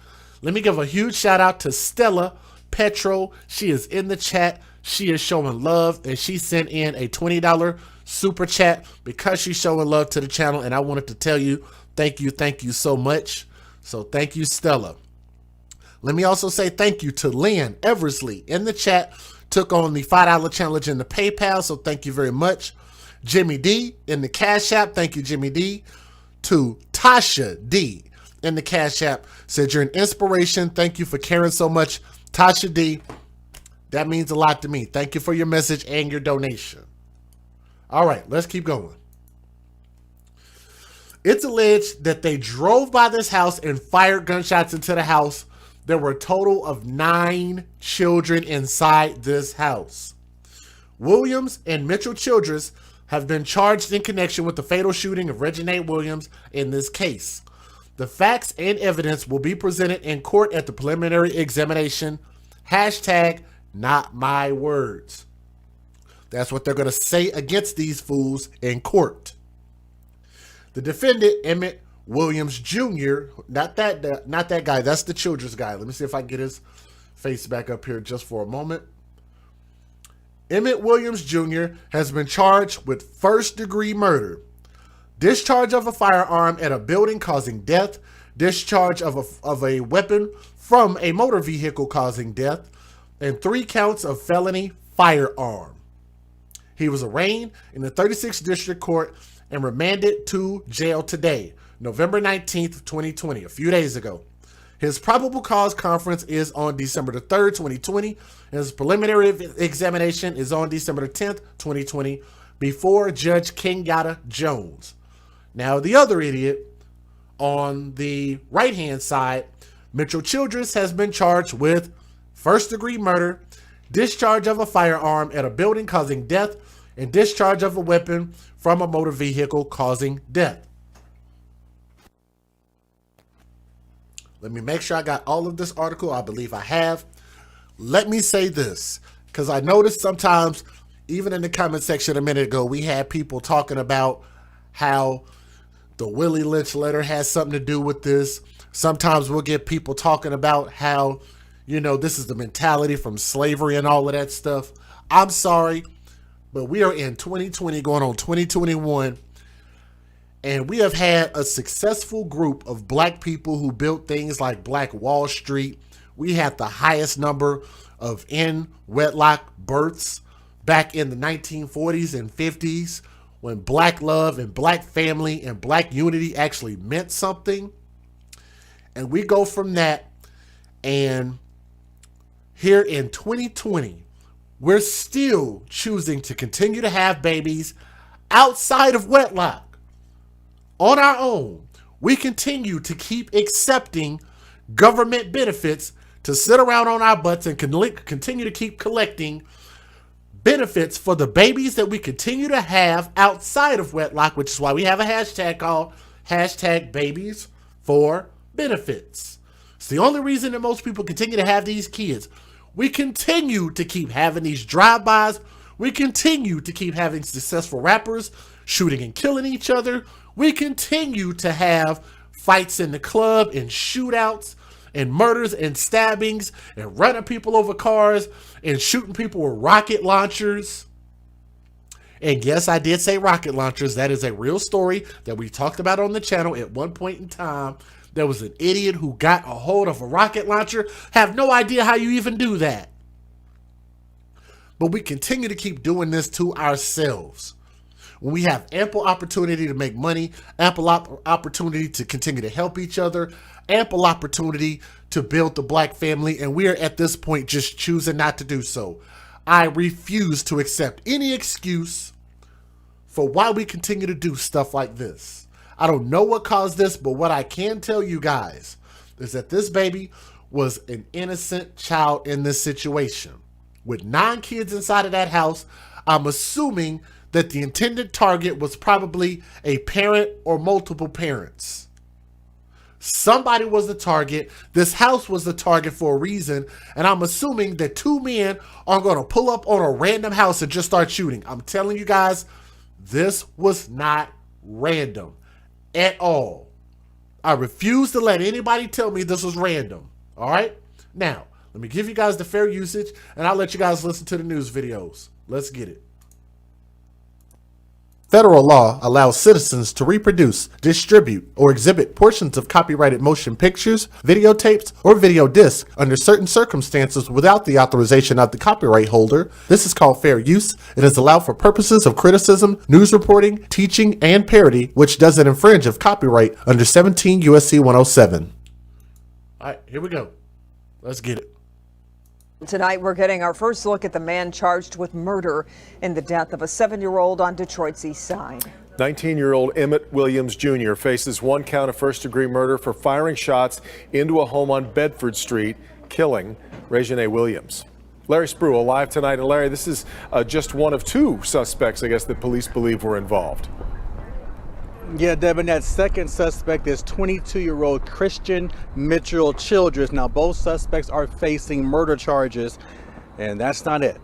Let me give a huge shout out to Stella Petro. She is in the chat. She is showing love, and she sent in a $20 super chat because she's showing love to the channel, and I wanted to tell you thank you so much. So thank you, Stella. Let me also say thank you to Lynn Eversley in the chat, took on the $5 challenge in the PayPal, so thank you very much. Jimmy D in the Cash App, thank you, Jimmy D. To Tasha D in the Cash App, said you're an inspiration, thank you for caring so much. Tasha D, that means a lot to me. Thank you for your message and your donation. All right, let's keep going. It's alleged that they drove by this house and fired gunshots into the house. There were a total of 9 children inside this house. Williams and Mitchell-Childress have been charged in connection with the fatal shooting of Regina Williams in this case. The facts and evidence will be presented in court at the preliminary examination. Hashtag not my words. That's what they're going to say against these fools in court. The defendant, Emmett Williams Jr., not that guy, that's the Childress guy. Let me see if I can get his face back up here just for a moment. Emmett Williams Jr. has been charged with first-degree murder, discharge of a firearm at a building causing death, discharge of a weapon from a motor vehicle causing death, and 3 counts of felony firearm. He was arraigned in the 36th District Court and remanded to jail today, November 19th, 2020, a few days ago. His probable cause conference is on December the 3rd, 2020. And his preliminary examination is on December the 10th, 2020, before Judge Kenyatta Jones. Now, the other idiot on the right-hand side, Mitchell-Childress, has been charged with first-degree murder, discharge of a firearm at a building causing death, and discharge of a weapon from a motor vehicle causing death. Let me make sure I got all of this article. I believe I have. Let me say this, because I noticed sometimes, even in the comment section a minute ago, we had people talking about how the Willie Lynch letter has something to do with this. Sometimes we'll get people talking about how, you know, this is the mentality from slavery and all of that stuff. I'm sorry, but we are in 2020 going on 2021. And we have had a successful group of black people who built things like Black Wall Street. We had the highest number of in-wedlock births back in the 1940s and 50s, when black love and black family and black unity actually meant something. And we go from that, and here in 2020, we're still choosing to continue to have babies outside of wedlock. On our own, we continue to keep accepting government benefits to sit around on our butts and continue to keep collecting benefits for the babies that we continue to have outside of wedlock, which is why we have a hashtag called #BabiesForBenefits. It's the only reason that most people continue to have these kids. We continue to keep having these drive-bys. We continue to keep having successful rappers shooting and killing each other. We continue to have fights in the club and shootouts and murders and stabbings and running people over cars and shooting people with rocket launchers. And yes, I did say rocket launchers. That is a real story that we talked about on the channel at one point in time. There was an idiot who got a hold of a rocket launcher. Have no idea how you even do that. But we continue to keep doing this to ourselves. When we have ample opportunity to make money, ample opportunity to continue to help each other, ample opportunity to build the black family, and we are at this point just choosing not to do so. I refuse to accept any excuse for why we continue to do stuff like this. I don't know what caused this, but what I can tell you guys is that this baby was an innocent child in this situation. With 9 kids inside of that house, I'm assuming that the intended target was probably a parent or multiple parents. Somebody was the target. This house was the target for a reason. And I'm assuming that 2 men are going to pull up on a random house and just start shooting. I'm telling you guys, this was not random at all. I refuse to let anybody tell me this was random. All right? Now, let me give you guys the fair usage, and I'll let you guys listen to the news videos. Let's get it. Federal law allows citizens to reproduce, distribute, or exhibit portions of copyrighted motion pictures, videotapes, or video discs under certain circumstances without the authorization of the copyright holder. This is called fair use. It is allowed for purposes of criticism, news reporting, teaching, and parody, which doesn't infringe of copyright under 17 U.S.C. 107. All right, here we go. Let's get it. Tonight, we're getting our first look at the man charged with murder in the death of a 7-year-old on Detroit's east side. 19-year-old Emmett Williams Jr. faces 1 count of first-degree murder for firing shots into a home on Bedford Street, killing Regina Williams. Larry Spruill live tonight. And Larry, this is just one of 2 suspects, I guess, that police believe were involved. Yeah, Devin, that second suspect is 22-year-old Christian Mitchell-Childress. Now, both suspects are facing murder charges, and that's not it.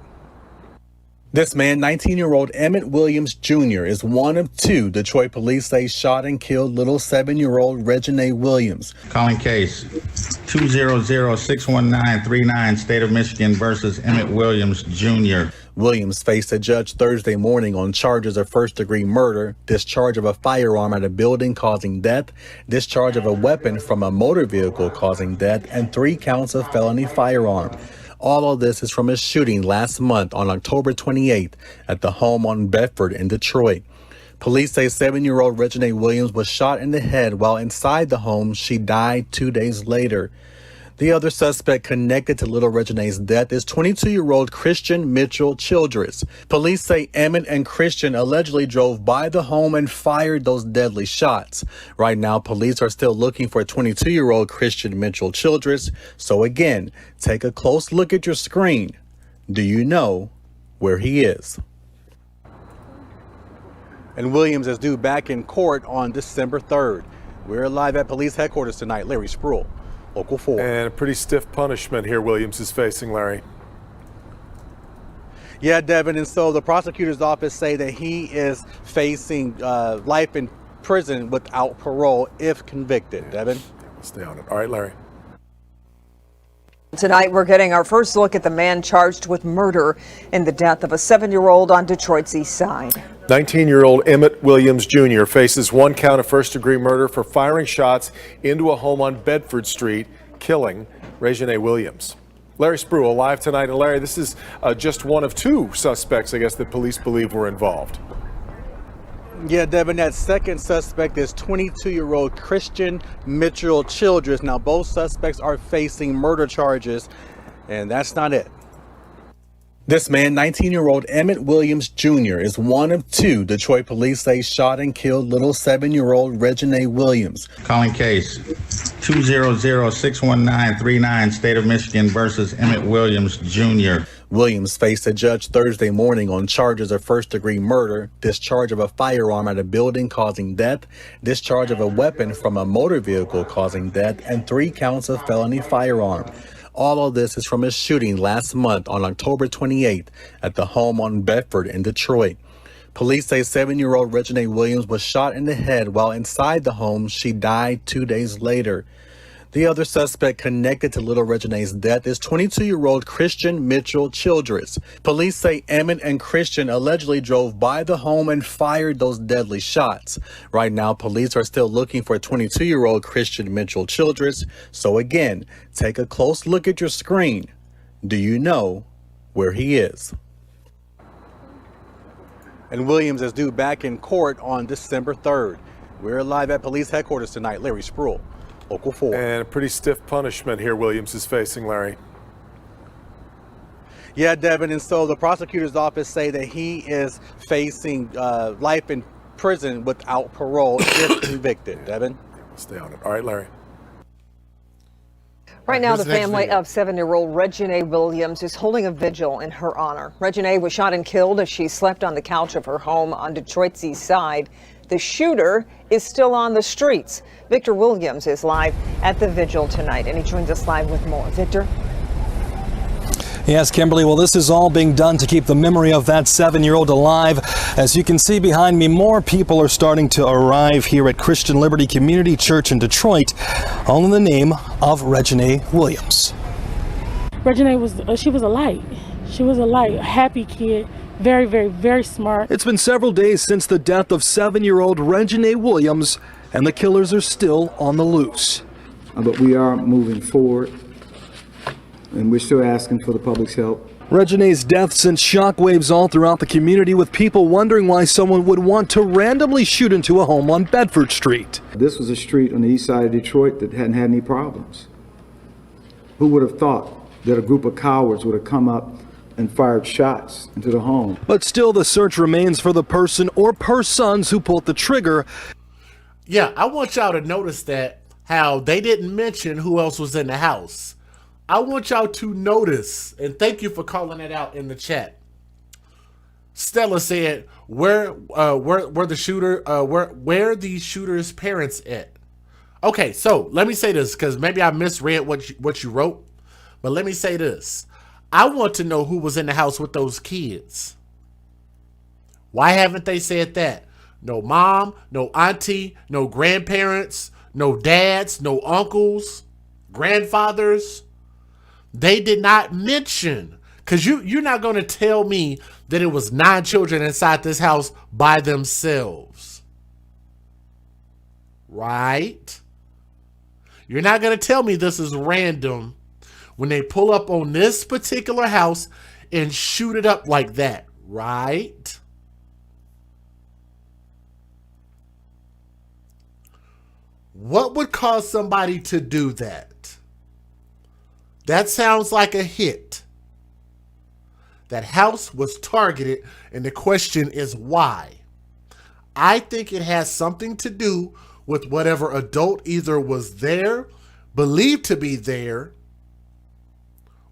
This man, 19-year-old Emmett Williams Jr., is one of 2 Detroit police say shot and killed little 7-year-old Regina Williams. Calling case 200-61939, State of Michigan versus Emmett Williams Jr. Williams faced a judge Thursday morning on charges of first-degree murder, discharge of a firearm at a building causing death, discharge of a weapon from a motor vehicle causing death, and 3 counts of felony firearm. All of this is from a shooting last month on October 28th at the home on Bedford in Detroit. Police say 7-year-old Regina Williams was shot in the head while inside the home. She died 2 days later. The other suspect connected to little Regina's death is 22-year-old Christian Mitchell-Childress. Police say Emmett and Christian allegedly drove by the home and fired those deadly shots. Right now, police are still looking for 22-year-old Christian Mitchell-Childress. So again, take a close look at your screen. Do you know where he is? And Williams is due back in court on December 3rd. We're live at police headquarters tonight. Larry Spruill, Local 4. And a pretty stiff punishment here Williams is facing, Larry. Yeah, Devin, and so the prosecutor's office say that he is facing life in prison without parole if convicted. Devin? Stay on it. All right, Larry. Tonight, we're getting our first look at the man charged with murder in the death of a 7-year-old on Detroit's east side. 19-year-old Emmett Williams Jr. faces 1 count of first-degree murder for firing shots into a home on Bedford Street, killing Regina Williams. Larry Spruill live tonight. And Larry, this is just one of 2 suspects, I guess, that police believe were involved. Yeah, Devin, that second suspect is 22-year-old Christian Mitchell-Childress. Now, both suspects are facing murder charges, and that's not it. This man, 19-year-old Emmett Williams Jr., is one of 2 Detroit police say shot and killed little 7-year-old Regina Williams. Calling case 200-61939, State of Michigan versus Emmett Williams Jr. Williams faced a judge Thursday morning on charges of first-degree murder, discharge of a firearm at a building causing death, discharge of a weapon from a motor vehicle causing death, and 3 counts of felony firearm. All of this is from a shooting last month on October 28th at the home on Bedford in Detroit. Police say 7-year-old Regina Williams was shot in the head while inside the home. She died 2 days later. The other suspect connected to little Regina's death is 22-year-old Christian Mitchell-Childress. Police say Emmett and Christian allegedly drove by the home and fired those deadly shots. Right now, police are still looking for 22-year-old Christian Mitchell-Childress. So again, take a close look at your screen. Do you know where he is? And Williams is due back in court on December 3rd. We're live at police headquarters tonight. Larry Spruill, Local 4. And a pretty stiff punishment here Williams is facing, Larry. Yeah, Devin, and so the prosecutor's office say that he is facing life in prison without parole if convicted. Devin? Stay on it. All right, Larry. Right now, the family of 7-year-old Regina Williams is holding a vigil in her honor. Regina was shot and killed as she slept on the couch of her home on Detroit's east side. The shooter is still on the streets. Victor Williams is live at the vigil tonight, and he joins us live with more. Victor? Yes, Kimberly, well, this is all being done to keep the memory of that 7-year-old alive. As you can see behind me, more people are starting to arrive here at Christian Liberty Community Church in Detroit, all in the name of Regina Williams. Regina was a light. She was a light, a happy kid, Very, very, very smart. It's been several days since the death of 7-year-old Regina Williams, and the killers are still on the loose. But we are moving forward, and we're still asking for the public's help. Regina's death sent shockwaves all throughout the community, with people wondering why someone would want to randomly shoot into a home on Bedford Street. This was a street on the east side of Detroit that hadn't had any problems. Who would have thought that a group of cowards would have come up and fired shots into the home? But still, the search remains for the person or persons who pulled the trigger. Yeah, I want y'all to notice that how they didn't mention who else was in the house. I want y'all to notice, and thank you for calling it out in the chat. Stella said, where the shooter's parents at? Okay, so let me say this, because maybe I misread what you wrote, but let me say this. I want to know who was in the house with those kids. Why haven't they said that? No mom, no auntie, no grandparents, no dads, no uncles, grandfathers. They did not mention, because you're not going to tell me that it was 9 children inside this house by themselves. Right? You're not going to tell me this is random when they pull up on this particular house and shoot it up like that, right? What would cause somebody to do that? That sounds like a hit. That house was targeted, and the question is why? I think it has something to do with whatever adult either was there, believed to be there,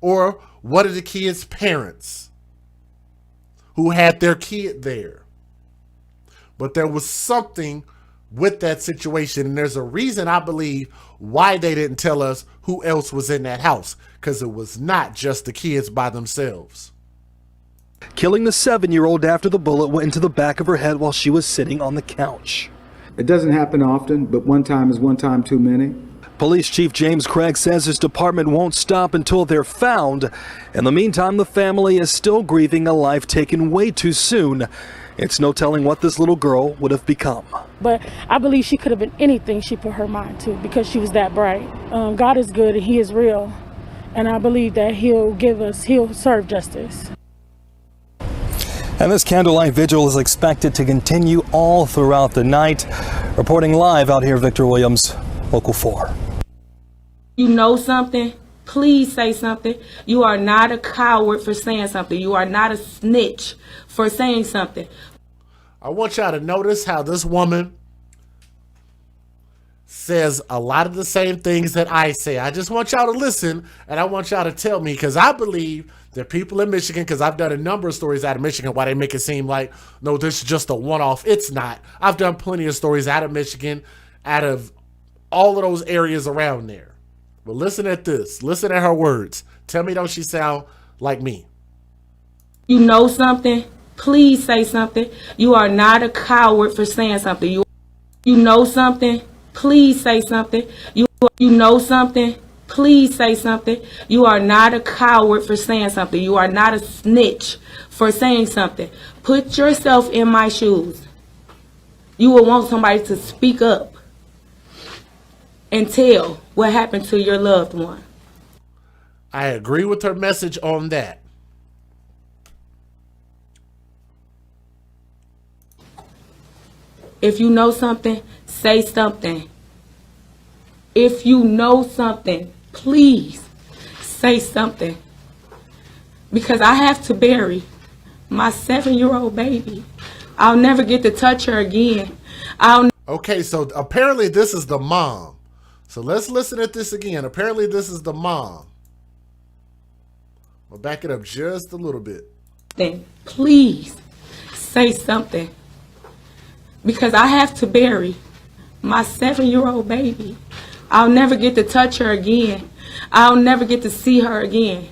or what are the kids' parents who had their kid there. But there was something with that situation, and there's a reason, I believe, why they didn't tell us who else was in that house, because it was not just the kids by themselves. Killing the 7-year-old after the bullet went into the back of her head while she was sitting on the couch. It doesn't happen often, but one time is one time too many. Police Chief James Craig says his department won't stop until they're found. In the meantime, the family is still grieving a life taken way too soon. It's no telling what this little girl would have become. But I believe she could have been anything she put her mind to, because she was that bright. God is good and he is real. And I believe that he'll serve justice. And this candlelight vigil is expected to continue all throughout the night. Reporting live out here, Victor Williams, Local 4. You know something? Please say something. You are not a coward for saying something. You are not a snitch for saying something. I want y'all to notice how this woman says a lot of the same things that I say. I just want y'all to listen, and I want y'all to tell me, because I believe that people in Michigan, because I've done a number of stories out of Michigan, why they make it seem like, no, this is just a one-off. It's not. I've done plenty of stories out of Michigan, out of all of those areas around there. But listen at this. Listen at her words. Tell me, don't she sound like me? You know something? Please say something. You are not a coward for saying something. You know something? Please say something. You know something? Please say something. You are not a coward for saying something. You are not a snitch for saying something. Put yourself in my shoes. You will want somebody to speak up and tell what happened to your loved one. I agree with her message on that. If you know something, say something. If you know something, please say something. Because I have to bury my 7-year-old baby. I'll never get to touch her again. Okay, so apparently this is the mom. So let's listen at this again. Apparently this is the mom. We'll back it up just a little bit. Then please say something. Because I have to bury my 7-year-old baby. I'll never get to touch her again. I'll never get to see her again.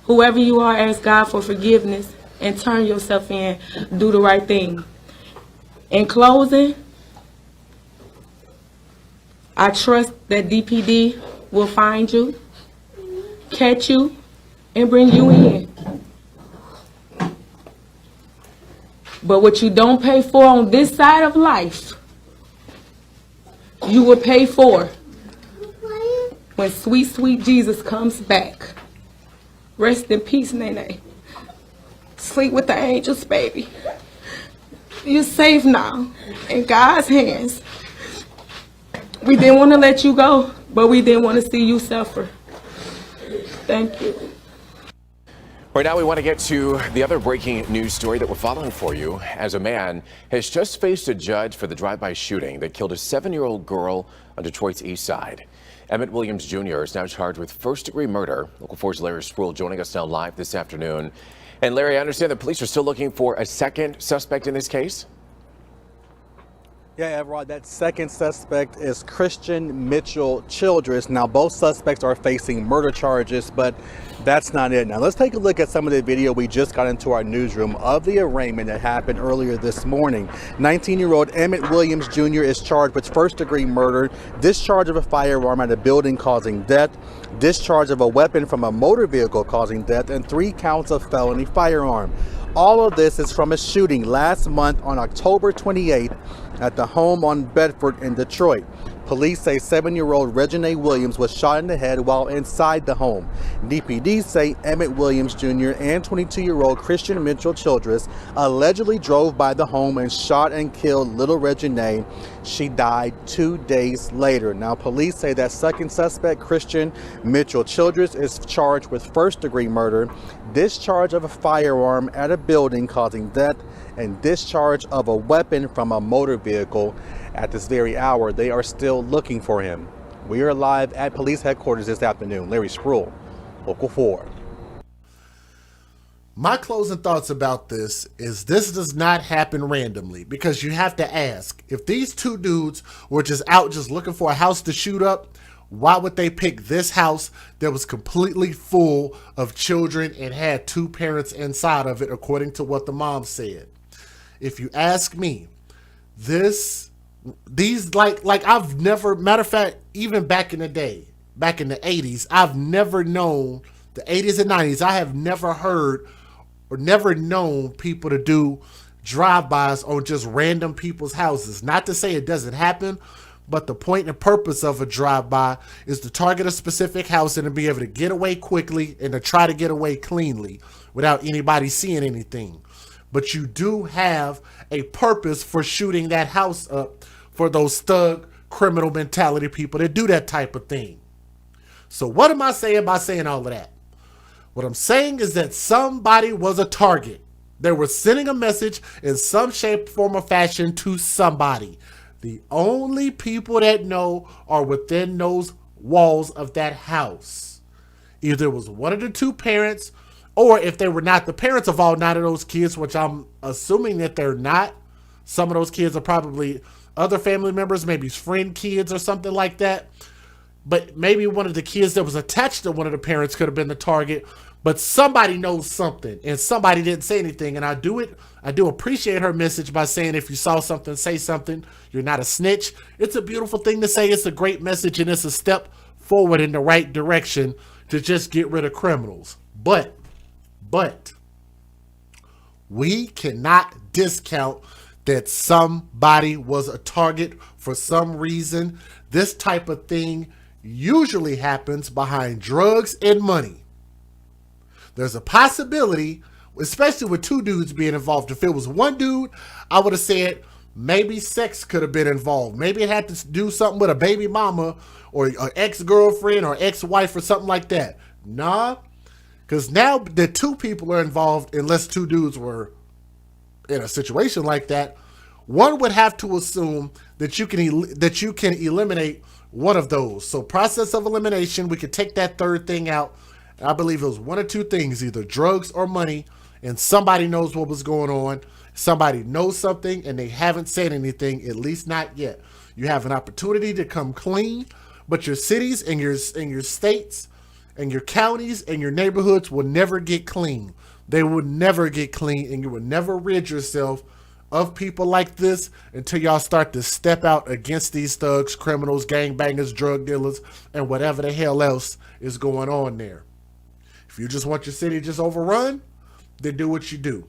Whoever you are, ask God for forgiveness and turn yourself in. Do the right thing. In closing, I trust that DPD will find you, catch you, and bring you in. But what you don't pay for on this side of life, you will pay for when sweet, sweet Jesus comes back. Rest in peace, Nene. Sleep with the angels, baby. You're safe now, in God's hands. We didn't want to let you go, but we didn't want to see you suffer. Thank you. Right now, we want to get to the other breaking news story that we're following for you, as a man has just faced a judge for the drive-by shooting that killed a 7-year-old girl on Detroit's east side. Emmett Williams Jr. is now charged with first-degree murder. Local 4's Larry Spruill joining us now live this afternoon. And Larry, I understand the police are still looking for a second suspect in this case? Yeah, Evrod, that second suspect is Christian Mitchell-Childress. Now, both suspects are facing murder charges, but that's not it. Now, let's take a look at some of the video we just got into our newsroom of the arraignment that happened earlier this morning. 19-year-old Emmett Williams Jr. is charged with first-degree murder, discharge of a firearm at a building causing death, discharge of a weapon from a motor vehicle causing death, and 3 counts of felony firearm. All of this is from a shooting last month on October 28th at the home on Bedford in Detroit. Police say 7-year-old Regina Williams was shot in the head while inside the home. DPD say Emmett Williams Jr. and 22-year-old Christian Mitchell-Childress allegedly drove by the home and shot and killed little Regina. She died 2 days later. Now, police say that second suspect, Christian Mitchell-Childress, is charged with first-degree murder, discharge of a firearm at a building causing death, and discharge of a weapon from a motor vehicle. At this very hour, they are still looking for him. We are live at police headquarters this afternoon. Larry Spruill, Local 4. My closing thoughts about this is this does not happen randomly, because you have to ask, if these two dudes were just out just looking for a house to shoot up, why would they pick this house that was completely full of children and had 2 parents inside of it, according to what the mom said? If you ask me, these like I've never, matter of fact, even back in the day, back in the 80s, I've never known, the 80s and 90s, I have never heard or never known people to do drive-bys on just random people's houses. Not to say it doesn't happen, but the point and purpose of a drive-by is to target a specific house and to be able to get away quickly and to try to get away cleanly without anybody seeing anything. But you do have a purpose for shooting that house up for those thug criminal mentality people that do that type of thing. So what am I saying by saying all of that? What I'm saying is that somebody was a target. They were sending a message in some shape, form, or fashion to somebody. The only people that know are within those walls of that house. Either it was one of the 2 parents, or if they were not the parents of all 9 of those kids, which I'm assuming that they're not. Some of those kids are probably other family members, maybe friend kids or something like that. But maybe one of the kids that was attached to one of the parents could have been the target. But somebody knows something, and somebody didn't say anything. And I do appreciate her message by saying, if you saw something, say something. You're not a snitch. It's a beautiful thing to say. It's a great message, and it's a step forward in the right direction to just get rid of criminals. But we cannot discount that somebody was a target for some reason. This type of thing usually happens behind drugs and money. There's a possibility, especially with 2 dudes being involved. If it was one dude, I would have said maybe sex could have been involved. Maybe it had to do something with a baby mama or an ex-girlfriend or ex-wife or something like that. Nah, because now the 2 people are involved, unless 2 dudes were in a situation like that. One would have to assume that you can eliminate one of those. So process of elimination, we could take that third thing out. I believe it was one or 2 things, either drugs or money, and somebody knows what was going on. Somebody knows something and they haven't said anything, at least not yet. You have an opportunity to come clean, but your cities and your states and your counties and your neighborhoods will never get clean. They will never get clean, and you will never rid yourself of people like this until y'all start to step out against these thugs, criminals, gangbangers, drug dealers, and whatever the hell else is going on there. If you just want your city just overrun, then do what you do.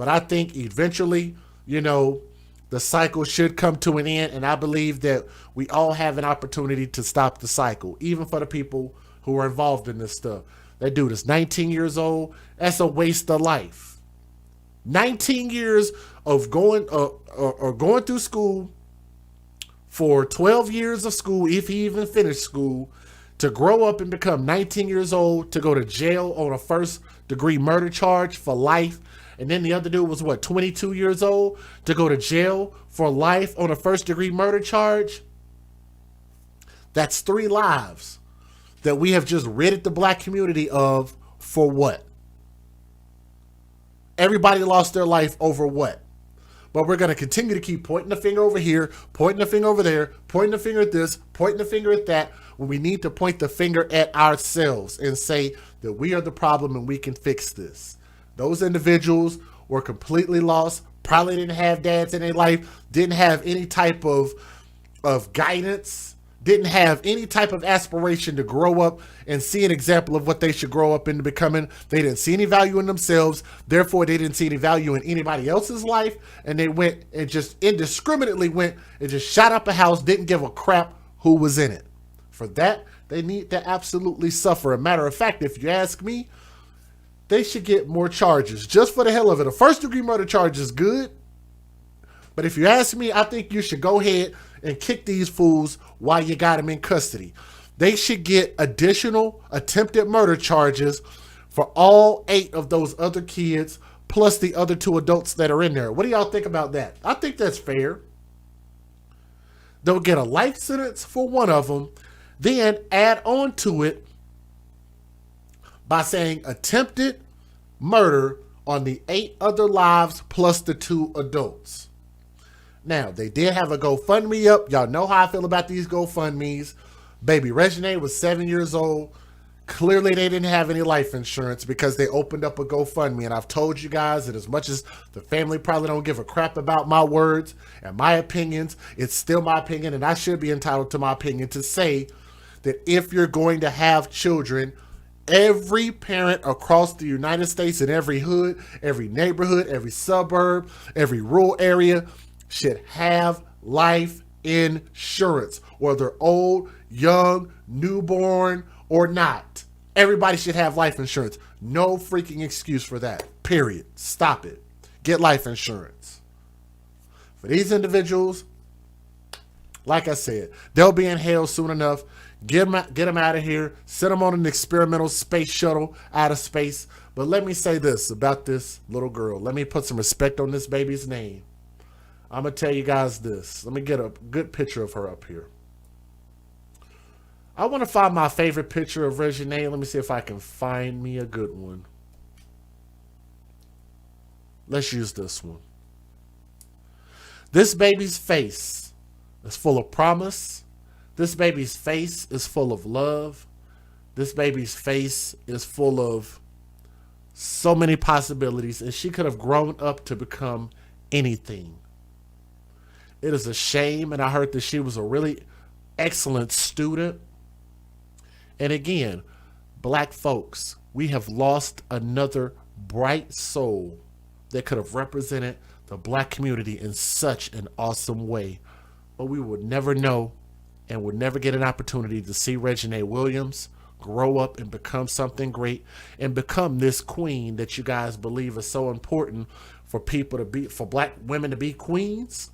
But I think eventually, you know, the cycle should come to an end. And I believe that we all have an opportunity to stop the cycle, even for the people who are involved in this stuff. That dude is 19 years old. That's a waste of life. 19 years of going through school for 12 years of school, if he even finished school, to grow up and become 19 years old, to go to jail on a first-degree murder charge for life. And then the other dude was, 22 years old, to go to jail for life on a first-degree murder charge? That's 3 lives that we have just ridded the black community of for what? Everybody lost their life over what? But we're going to continue to keep pointing the finger over here, pointing the finger over there, pointing the finger at this, pointing the finger at that, when we need to point the finger at ourselves and say that we are the problem and we can fix this. Those individuals were completely lost, probably didn't have dads in their life, didn't have any type of guidance, didn't have any type of aspiration to grow up and see an example of what they should grow up into becoming. They didn't see any value in themselves. Therefore, they didn't see any value in anybody else's life. And they went and just indiscriminately went and just shot up a house, didn't give a crap who was in it. For that, they need to absolutely suffer. A matter of fact, if you ask me, they should get more charges just for the hell of it. A first-degree murder charge is good. But if you ask me, I think you should go ahead and kick these fools while you got them in custody. They should get additional attempted murder charges for all 8 of those other kids, plus the other 2 adults that are in there. What do y'all think about that? I think that's fair. They'll get a life sentence for one of them, then add on to it by saying attempted murder on the 8 other lives plus the 2 adults. Now, they did have a GoFundMe up. Y'all know how I feel about these GoFundMes. Baby Regina was 7 years old. Clearly, they didn't have any life insurance because they opened up a GoFundMe. And I've told you guys that as much as the family probably don't give a crap about my words and my opinions, it's still my opinion, and I should be entitled to my opinion to say that if you're going to have children, every parent across the United States in every hood, every neighborhood, every suburb, every rural area should have life insurance, whether old, young, newborn, or not. Everybody should have life insurance. No freaking excuse for that. Period. Stop it. Get life insurance. For these individuals, like I said, they'll be in hell soon enough. Get them out of here. Send them on an experimental space shuttle out of space. But let me say this about this little girl. Let me put some respect on this baby's name. I'm going to tell you guys this. Let me get a good picture of her up here. I want to find my favorite picture of Regina. Let me see if I can find me a good one. Let's use this one. This baby's face is full of promise. This baby's face is full of love. This baby's face is full of so many possibilities, and she could have grown up to become anything. It is a shame, and I heard that she was a really excellent student. And again, black folks, we have lost another bright soul that could have represented the black community in such an awesome way. But we would never know and would never get an opportunity to see Regina Williams grow up and become something great and become this queen that you guys believe is so important for people to be, for black women to be queens.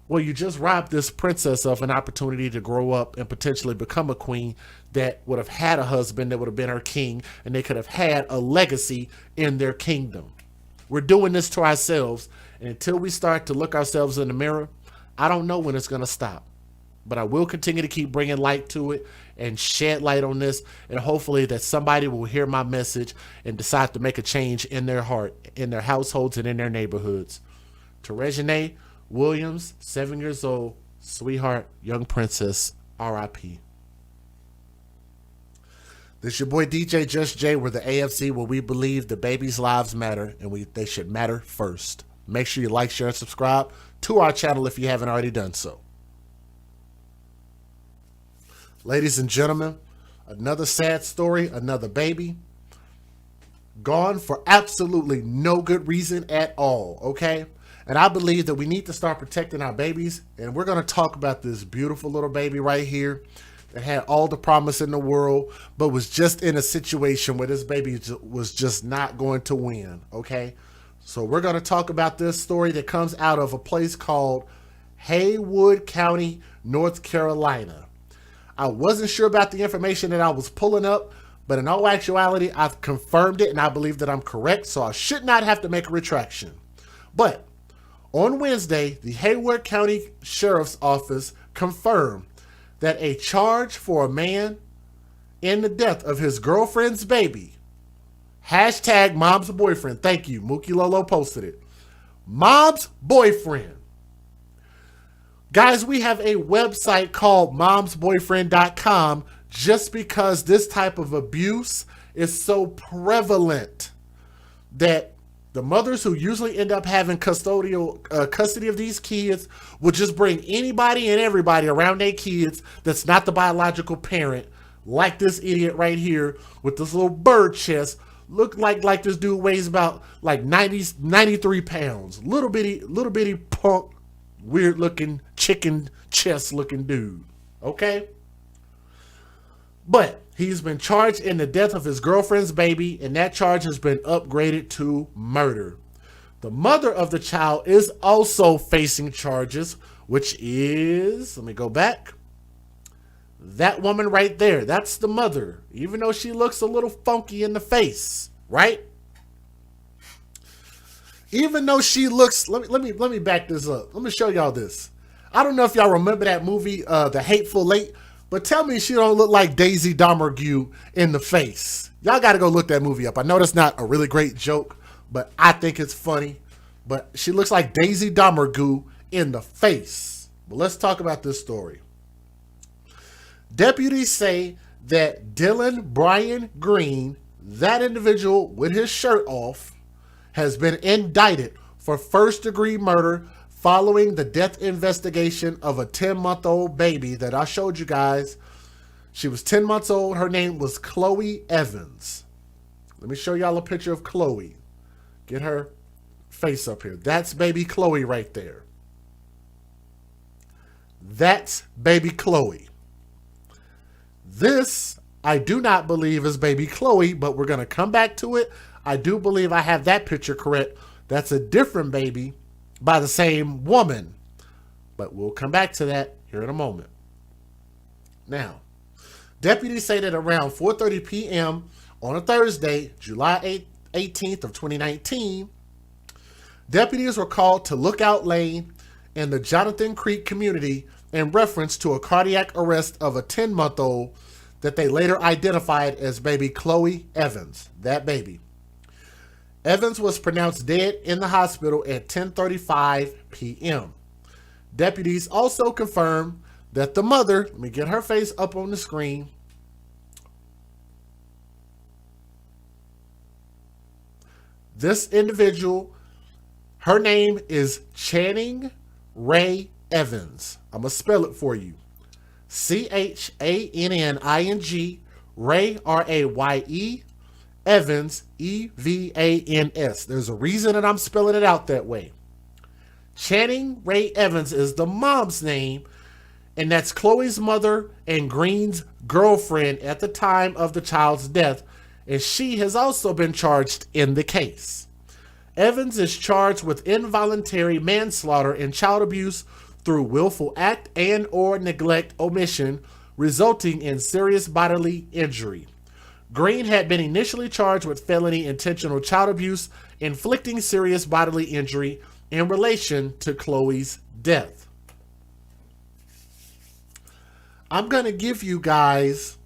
Well, you just robbed this princess of an opportunity to grow up and potentially become a queen that would have had a husband that would have been her king, and they could have had a legacy in their kingdom. We're doing this to ourselves, and until we start to look ourselves in the mirror, I don't know when it's going to stop. But I will continue to keep bringing light to it and shed light on this, and hopefully that somebody will hear my message and decide to make a change in their heart, in their households, and in their neighborhoods. To Regina Williams, 7 years old, sweetheart, young princess, R.I.P. This is your boy DJ Just Jay. We're the AFC, where we believe the babies' lives matter, and they should matter first. Make sure you like, share, and subscribe to our channel if you haven't already done so. Ladies and gentlemen, another sad story, another baby. gone for absolutely no good reason at all, okay? And I believe that we need to start protecting our babies. And we're going to talk about this beautiful little baby right here that had all the promise in the world, but was just in a situation where this baby was just not going to win, okay? So we're going to talk about this story that comes out of a place called Haywood County, North Carolina. I wasn't sure about the information that I was pulling up, but in all actuality, I've confirmed it and I believe that I'm correct, so I should not have to make a retraction. But on Wednesday, the Haywood County Sheriff's Office confirmed that a charge for a man in the death of his girlfriend's baby, hashtag mom's boyfriend, thank you, Mookie Lolo posted it, mom's boyfriend. Guys, we have a website called momsboyfriend.com just because this type of abuse is so prevalent that the mothers who usually end up having custody of these kids will just bring anybody and everybody around their kids that's not the biological parent, like this idiot right here with this little bird chest. Look like this dude weighs about like 93 pounds. Little bitty punk, weird looking chicken chest looking dude. Okay? But he's been charged in the death of his girlfriend's baby, and that charge has been upgraded to murder. The mother of the child is also facing charges, which is, let me go back. That woman right there, that's the mother, even though she looks a little funky in the face, right? Even though she looks, let me back this up. Let me show y'all this. I don't know if y'all remember that movie, The Hateful Eight, but tell me she don't look like Daisy Domergue in the face. Y'all got to go look that movie up. I know that's not a really great joke, but I think it's funny. But she looks like Daisy Domergue in the face. But let's talk about this story. Deputies say that Dylan Brian Green, that individual with his shirt off, has been indicted for first-degree murder following the death investigation of a 10-month-old baby that I showed you guys. She was 10 months old. Her name was Chloe Evans. Let me show y'all a picture of Chloe. Get her face up here. That's baby Chloe right there. That's baby Chloe. This, I do not believe is baby Chloe, but we're going to come back to it. I do believe I have that picture correct. That's a different baby by the same woman. But we'll come back to that here in a moment. Now, deputies say that around 4:30 p.m. on a Thursday, July 18th of 2019, deputies were called to Lookout Lane in the Jonathan Creek community in reference to a cardiac arrest of a 10-month-old that they later identified as baby Chloe Evans, that baby. Evans was pronounced dead in the hospital at 10:35 p.m. Deputies also confirmed that the mother, let me get her face up on the screen. This individual, her name is Channing Ray Evans. I'm going to spell it for you. Channing, Ray, R-A-Y-E, Evans, E-V-A-N-S. There's a reason that I'm spelling it out that way. Channing Ray Evans is the mom's name, and that's Chloe's mother and Green's girlfriend at the time of the child's death, and she has also been charged in the case. Evans is charged with involuntary manslaughter and child abuse through willful act and or neglect omission resulting in serious bodily injury. Green had been initially charged with felony intentional child abuse, inflicting serious bodily injury in relation to Chloe's death. I'm going to give you guys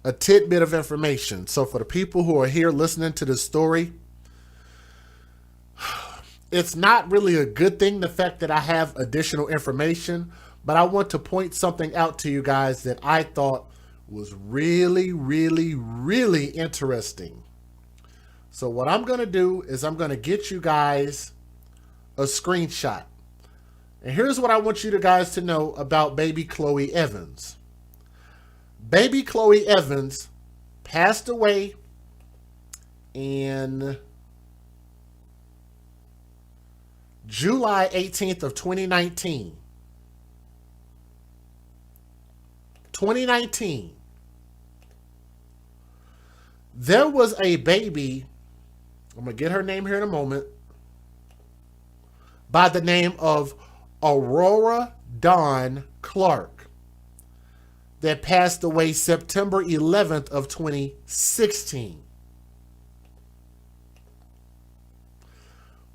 a tidbit of information. So for the people who are here listening to this story, it's not really a good thing, the fact that I have additional information, but I want to point something out to you guys that I thought was really, really, really interesting. So what I'm going to do is I'm going to get you guys a screenshot. And here's what I want you guys to know about baby Chloe Evans. Baby Chloe Evans passed away in July 18th of 2019. 2019. There was a baby, I'm going to get her name here in a moment, by the name of Aurora Dawn Clark that passed away September 11th of 2016.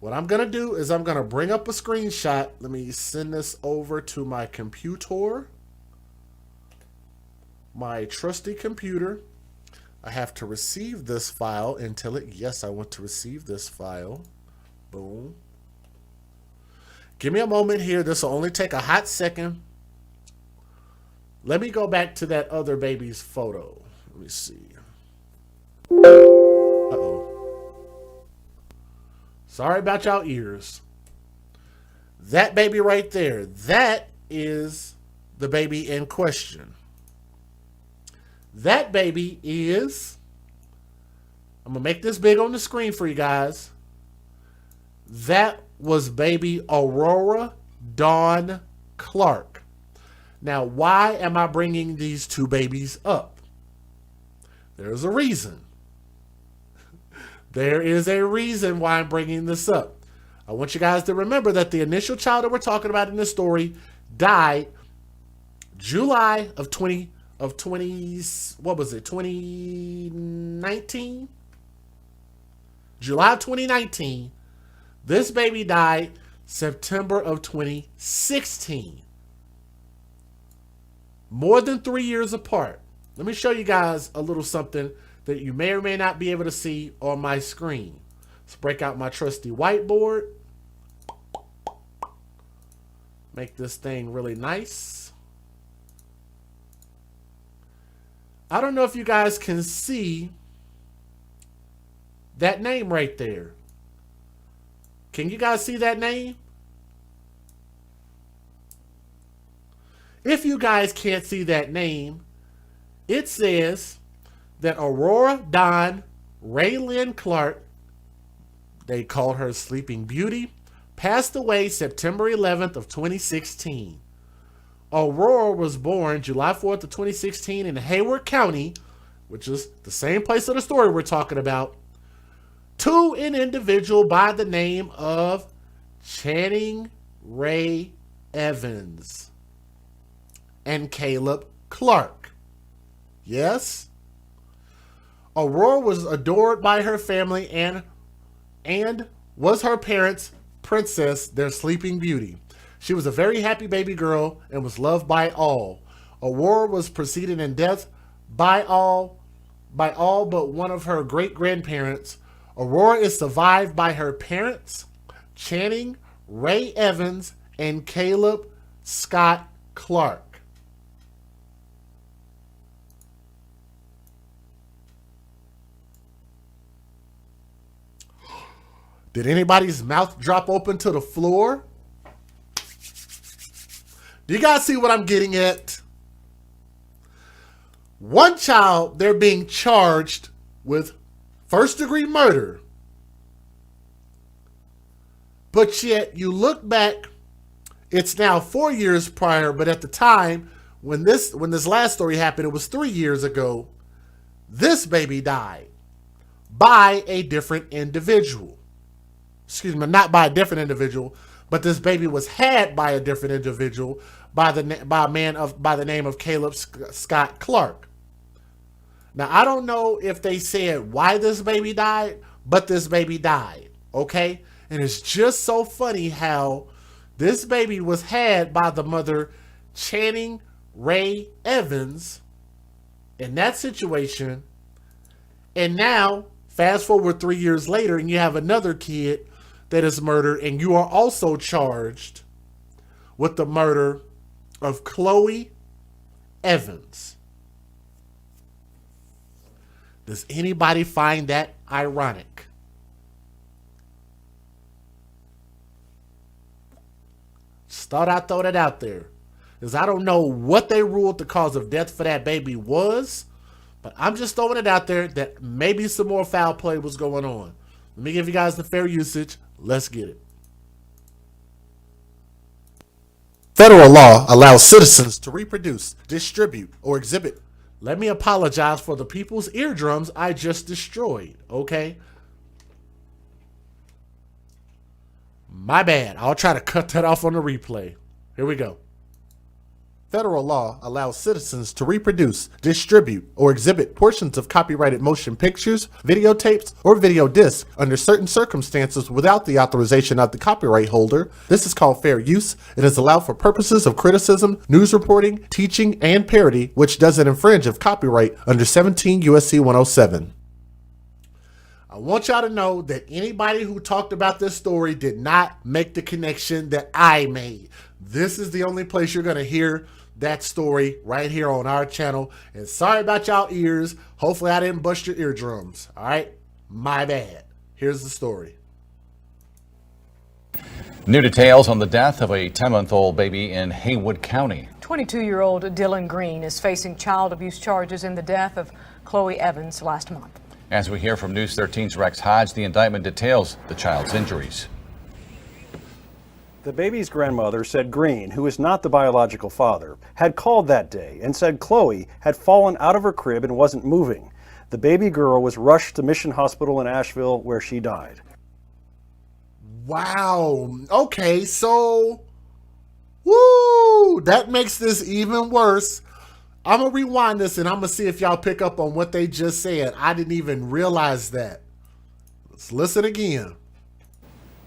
What I'm going to do is I'm going to bring up a screenshot. Let me send this over to my computer. My trusty computer. I have to receive this file and tell it, yes, I want to receive this file. Boom. Give me a moment here. This will only take a hot second. Let me go back to that other baby's photo. Let me see. Uh-oh. Sorry about y'all ears. That baby right there, that is the baby in question. That baby is, I'm going to make this big on the screen for you guys. That was baby Aurora Dawn Clark. Now, why am I bringing these two babies up? There's a reason. There is a reason why I'm bringing this up. I want you guys to remember that the initial child that we're talking about in this story died July of 2019? July of 2019. This baby died September of 2016. More than 3 years apart. Let me show you guys a little something that you may or may not be able to see on my screen. Let's break out my trusty whiteboard. Make this thing really nice. I don't know if you guys can see that name right there. Can you guys see that name? If you guys can't see that name, it says that Aurora Dawn Raylynn Clark, they called her Sleeping Beauty, passed away September 11th of 2016. Aurora was born July 4th of 2016 in Hayward County, which is the same place of the story we're talking about, to an individual by the name of Channing Ray Evans and Caleb Clark. Yes? Aurora was adored by her family and was her parents' princess, their Sleeping Beauty. She was a very happy baby girl and was loved by all. Aurora was preceded in death by all but one of her great-grandparents. Aurora is survived by her parents, Channing Ray Evans and Caleb Scott Clark. Did anybody's mouth drop open to the floor? Do you guys see what I'm getting at? One child, they're being charged with first-degree murder. But yet, you look back, it's now 4 years prior, but at the time, when this last story happened, it was 3 years ago, this baby died by a different individual. Excuse me, not by a different individual, but this baby was had by a different individual by a man by the name of Caleb Scott Clark. Now, I don't know if they said why this baby died, but this baby died, okay? And it's just so funny how this baby was had by the mother, Channing Ray Evans, in that situation. And now, fast forward 3 years later, and you have another kid that is murdered, and you are also charged with the murder of Chloe Evans. Does anybody find that ironic? Just thought I'd throw that out there. Because I don't know what they ruled the cause of death for that baby was, But I'm just throwing it out there that maybe some more foul play was going on. Let me give you guys the fair usage. Let's get it. Federal law allows citizens to reproduce, distribute, or exhibit. Let me apologize for the people's eardrums I just destroyed, okay? My bad. I'll try to cut that off on the replay. Here we go. Federal law allows citizens to reproduce, distribute, or exhibit portions of copyrighted motion pictures, videotapes, or video discs under certain circumstances without the authorization of the copyright holder. This is called fair use. It is allowed for purposes of criticism, news reporting, teaching, and parody, which doesn't infringe of copyright under 17 U.S.C. 107. I want y'all to know that anybody who talked about this story did not make the connection that I made. This is the only place you're going to hear that story right here on our channel. And sorry about y'all ears. Hopefully I didn't bust your eardrums. All right. My bad. Here's the story. New details on the death of a 10-month-old baby in Haywood County. 22-year-old Dylan Green is facing child abuse charges in the death of Chloe Evans last month. As we hear from News 13's Rex Hodge, the indictment details the child's injuries. The baby's grandmother said Green, who is not the biological father, had called that day and said Chloe had fallen out of her crib and wasn't moving. The baby girl was rushed to Mission Hospital in Asheville, where she died. Wow. Okay, so, woo, that makes this even worse. I'm going to rewind this and I'm going to see if y'all pick up on what they just said. I didn't even realize that. Let's listen again.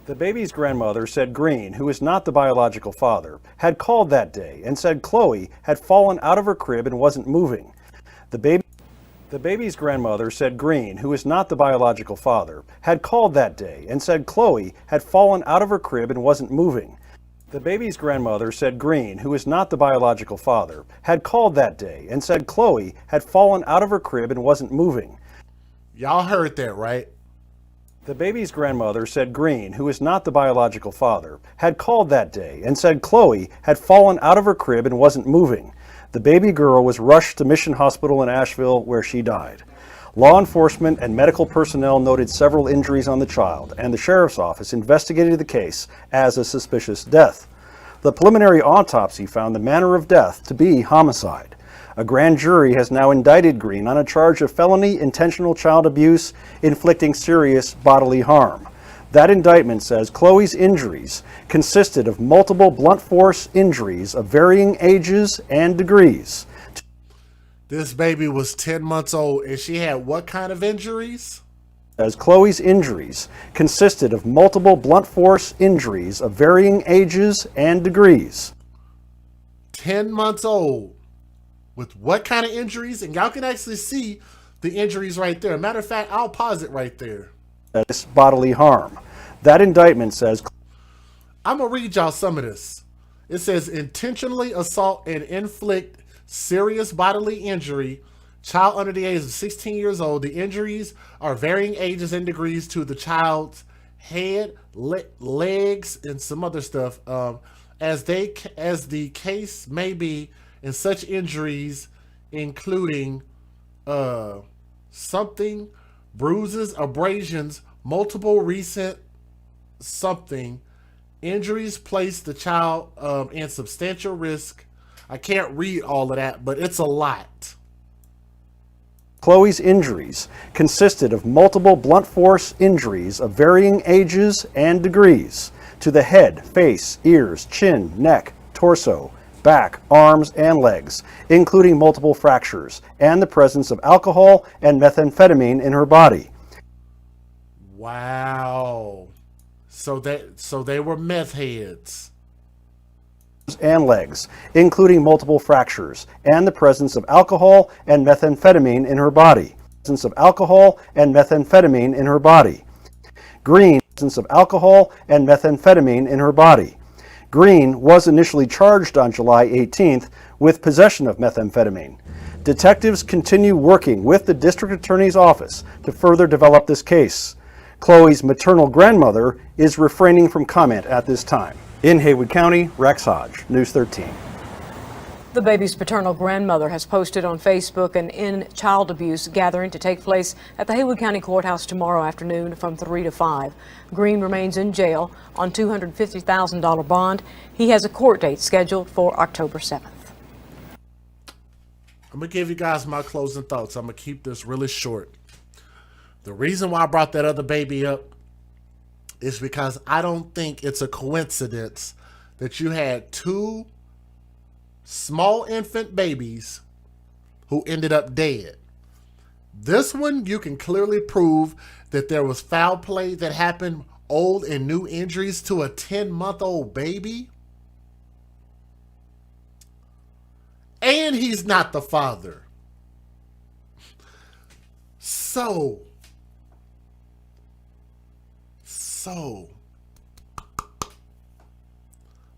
The baby's grandmother said Green, who is not the biological father, had called that day and said Chloe had fallen out of her crib and wasn't moving. The baby's grandmother said Green, who is not the biological father, had called that day and said Chloe had fallen out of her crib and wasn't moving. The baby's grandmother said Green, who is not the biological father, had called that day and said Chloe had fallen out of her crib and wasn't moving. Y'all heard that, right? The baby's grandmother said Green, who is not the biological father, had called that day and said Chloe had fallen out of her crib and wasn't moving. The baby girl was rushed to Mission Hospital in Asheville, where she died. Law enforcement and medical personnel noted several injuries on the child, and the sheriff's office investigated the case as a suspicious death. The preliminary autopsy found the manner of death to be homicide. A grand jury has now indicted Green on a charge of felony intentional child abuse, inflicting serious bodily harm. That indictment says Chloe's injuries consisted of multiple blunt force injuries of varying ages and degrees. This baby was 10 months old and she had what kind of injuries? As Chloe's injuries consisted of multiple blunt force injuries of varying ages and degrees. 10 months old. With what kind of injuries? And y'all can actually see the injuries right there. Matter of fact, I'll pause it right there. Bodily harm. That indictment says... I'm going to read y'all some of this. It says intentionally assault and inflict serious bodily injury. Child under the age of 16 years old. The injuries are varying ages and degrees to the child's head, legs, and some other stuff. As the case may be, and such injuries including something, bruises, abrasions, multiple recent something, injuries place the child in substantial risk. I can't read all of that, but it's a lot. Chloe's injuries consisted of multiple blunt force injuries of varying ages and degrees to the head, face, ears, chin, neck, torso, back, arms, and legs, including multiple fractures, and the presence of alcohol and methamphetamine in her body. Wow. So they were meth heads. And legs, including multiple fractures, and the presence of alcohol and methamphetamine in her body. Presence of alcohol and methamphetamine in her body. Green, presence of alcohol and methamphetamine in her body. Green was initially charged on July 18th with possession of methamphetamine. Detectives continue working with the district attorney's office to further develop this case. Chloe's maternal grandmother is refraining from comment at this time. In Haywood County, Rex Hodge, News 13. The baby's paternal grandmother has posted on Facebook an End Child Abuse gathering to take place at the Haywood County Courthouse tomorrow afternoon from 3 to 5. Green remains in jail on $250,000 bond. He has a court date scheduled for October 7th. I'm going to give you guys my closing thoughts. I'm going to keep this really short. The reason why I brought that other baby up is because I don't think it's a coincidence that you had two small infant babies who ended up dead. This one, you can clearly prove that there was foul play that happened, old and new injuries to a 10-month-old baby. And he's not the father. So,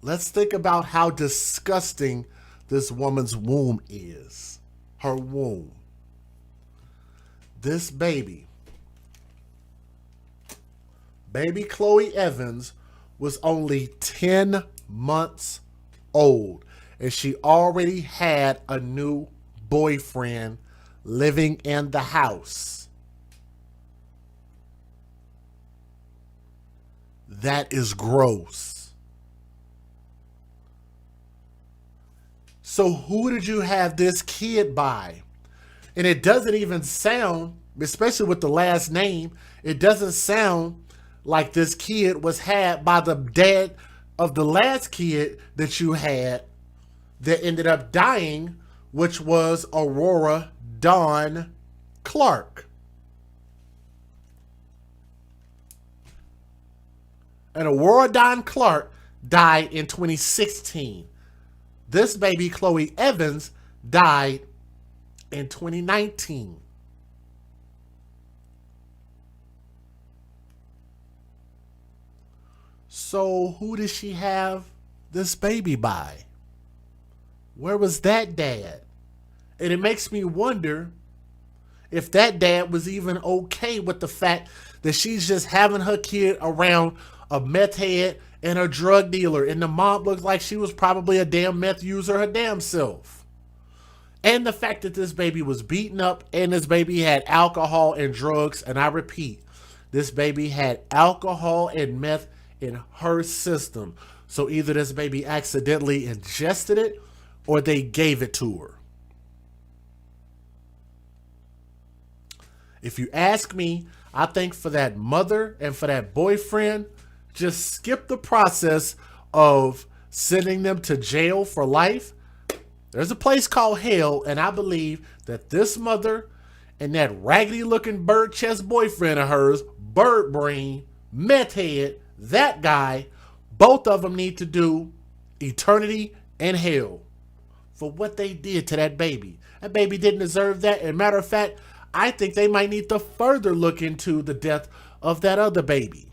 let's think about how disgusting this woman's womb is. Her womb. This baby Chloe Evans, was only 10 months old. And she already had a new boyfriend living in the house. That is gross. So who did you have this kid by? And it doesn't even sound, especially with the last name, it doesn't sound like this kid was had by the dad of the last kid that you had that ended up dying, which was Aurora Dawn Clark. And Aurora Dawn Clark died in 2016. This baby, Chloe Evans, died in 2019. So who did she have this baby by? Where was that dad? And it makes me wonder if that dad was even okay with the fact that she's just having her kid around a meth head and a drug dealer, and the mom looked like she was probably a damn meth user her damn self. And the fact that this baby was beaten up and this baby had alcohol and drugs, and I repeat, this baby had alcohol and meth in her system. So either this baby accidentally ingested it or they gave it to her. If you ask me, I think for that mother and for that boyfriend, just skip the process of sending them to jail for life. There's a place called hell, and I believe that this mother and that raggedy looking bird chest boyfriend of hers, bird brain, meth head, that guy, both of them need to do eternity and hell for what they did to that baby. That baby didn't deserve that. And matter of fact, I think they might need to further look into the death of that other baby.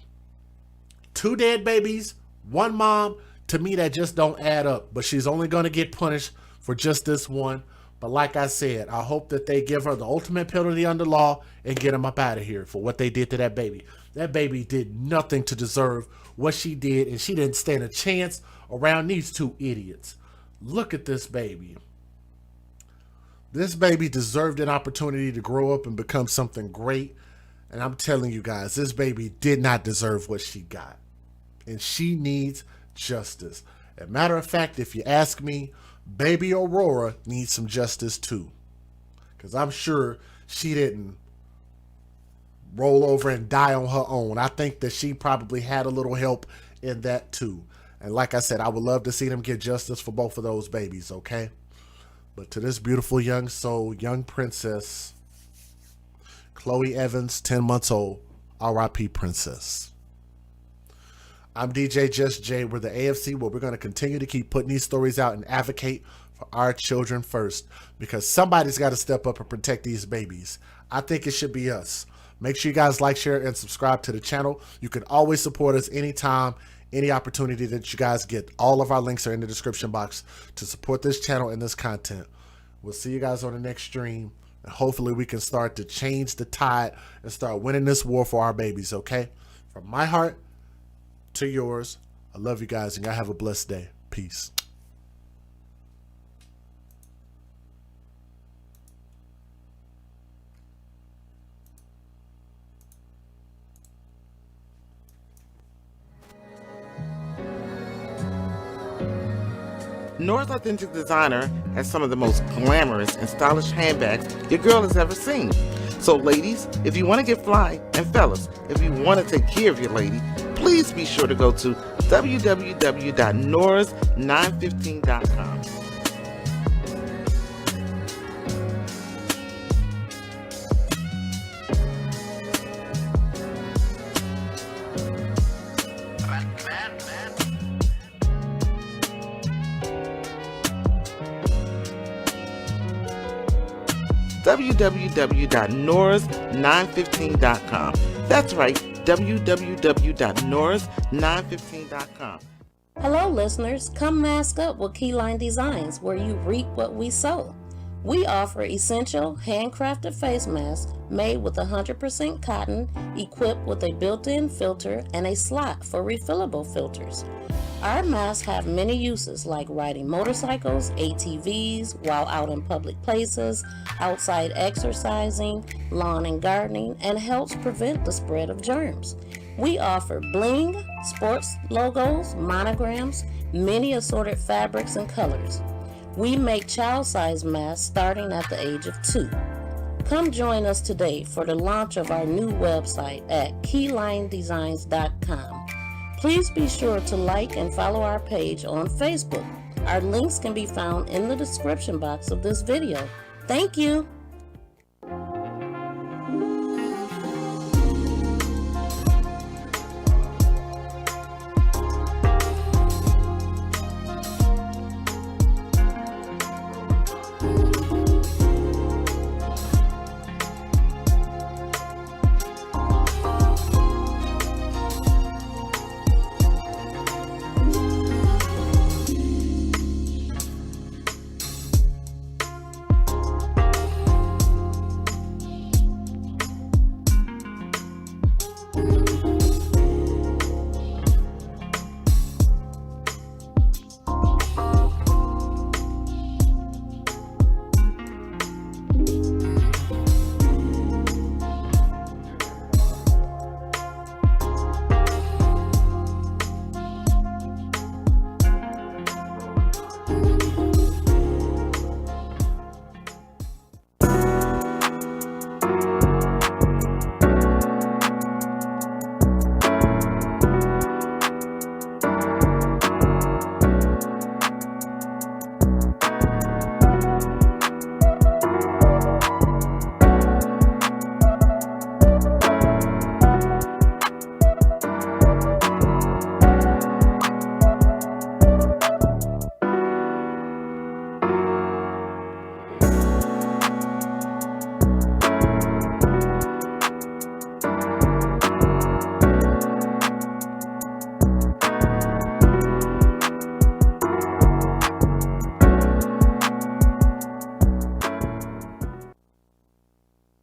2 dead babies, 1 mom, to me that just don't add up. But she's only going to get punished for just this one. But like I said, I hope that they give her the ultimate penalty under law and get them up out of here for what they did to that baby. That baby did nothing to deserve what she did, and she didn't stand a chance around these 2 idiots. Look at this baby. This baby deserved an opportunity to grow up and become something great. And I'm telling you guys, this baby did not deserve what she got. And she needs justice. As a matter of fact, if you ask me, baby Aurora needs some justice too. Because I'm sure she didn't roll over and die on her own. I think that she probably had a little help in that too. And like I said, I would love to see them get justice for both of those babies, okay? But to this beautiful young soul, young princess, Chloe Evans, 10 months old, R.I.P. Princess. I'm DJ Just Jay. We're the AFC, where we're going to continue to keep putting these stories out and advocate for our children first, because somebody's got to step up and protect these babies. I think it should be us. Make sure you guys like, share, and subscribe to the channel. You can always support us anytime, any opportunity that you guys get. All of our links are in the description box to support this channel and this content. We'll see you guys on the next stream, and hopefully we can start to change the tide and start winning this war for our babies, okay? From my heart to yours, I love you guys, and y'all have a blessed day. Peace. Nora's Authentic Designer has some of the most glamorous and stylish handbags your girl has ever seen. So ladies, if you want to get fly, and fellas, if you want to take care of your lady, please be sure to go to www.noras915.com. www.noras915.com. That's right, www.noras915.com. Hello listeners, come mask up with Keyline Designs, where you reap what we sow. We offer essential handcrafted face masks made with 100% cotton, equipped with a built-in filter and a slot for refillable filters. Our masks have many uses like riding motorcycles, ATVs, while out in public places, outside exercising, lawn and gardening, and helps prevent the spread of germs. We offer bling, sports logos, monograms, many assorted fabrics and colors. We make child-sized masks starting at the age of 2. Come join us today for the launch of our new website at keylinedesigns.com. Please be sure to like and follow our page on Facebook. Our links can be found in the description box of this video. Thank you.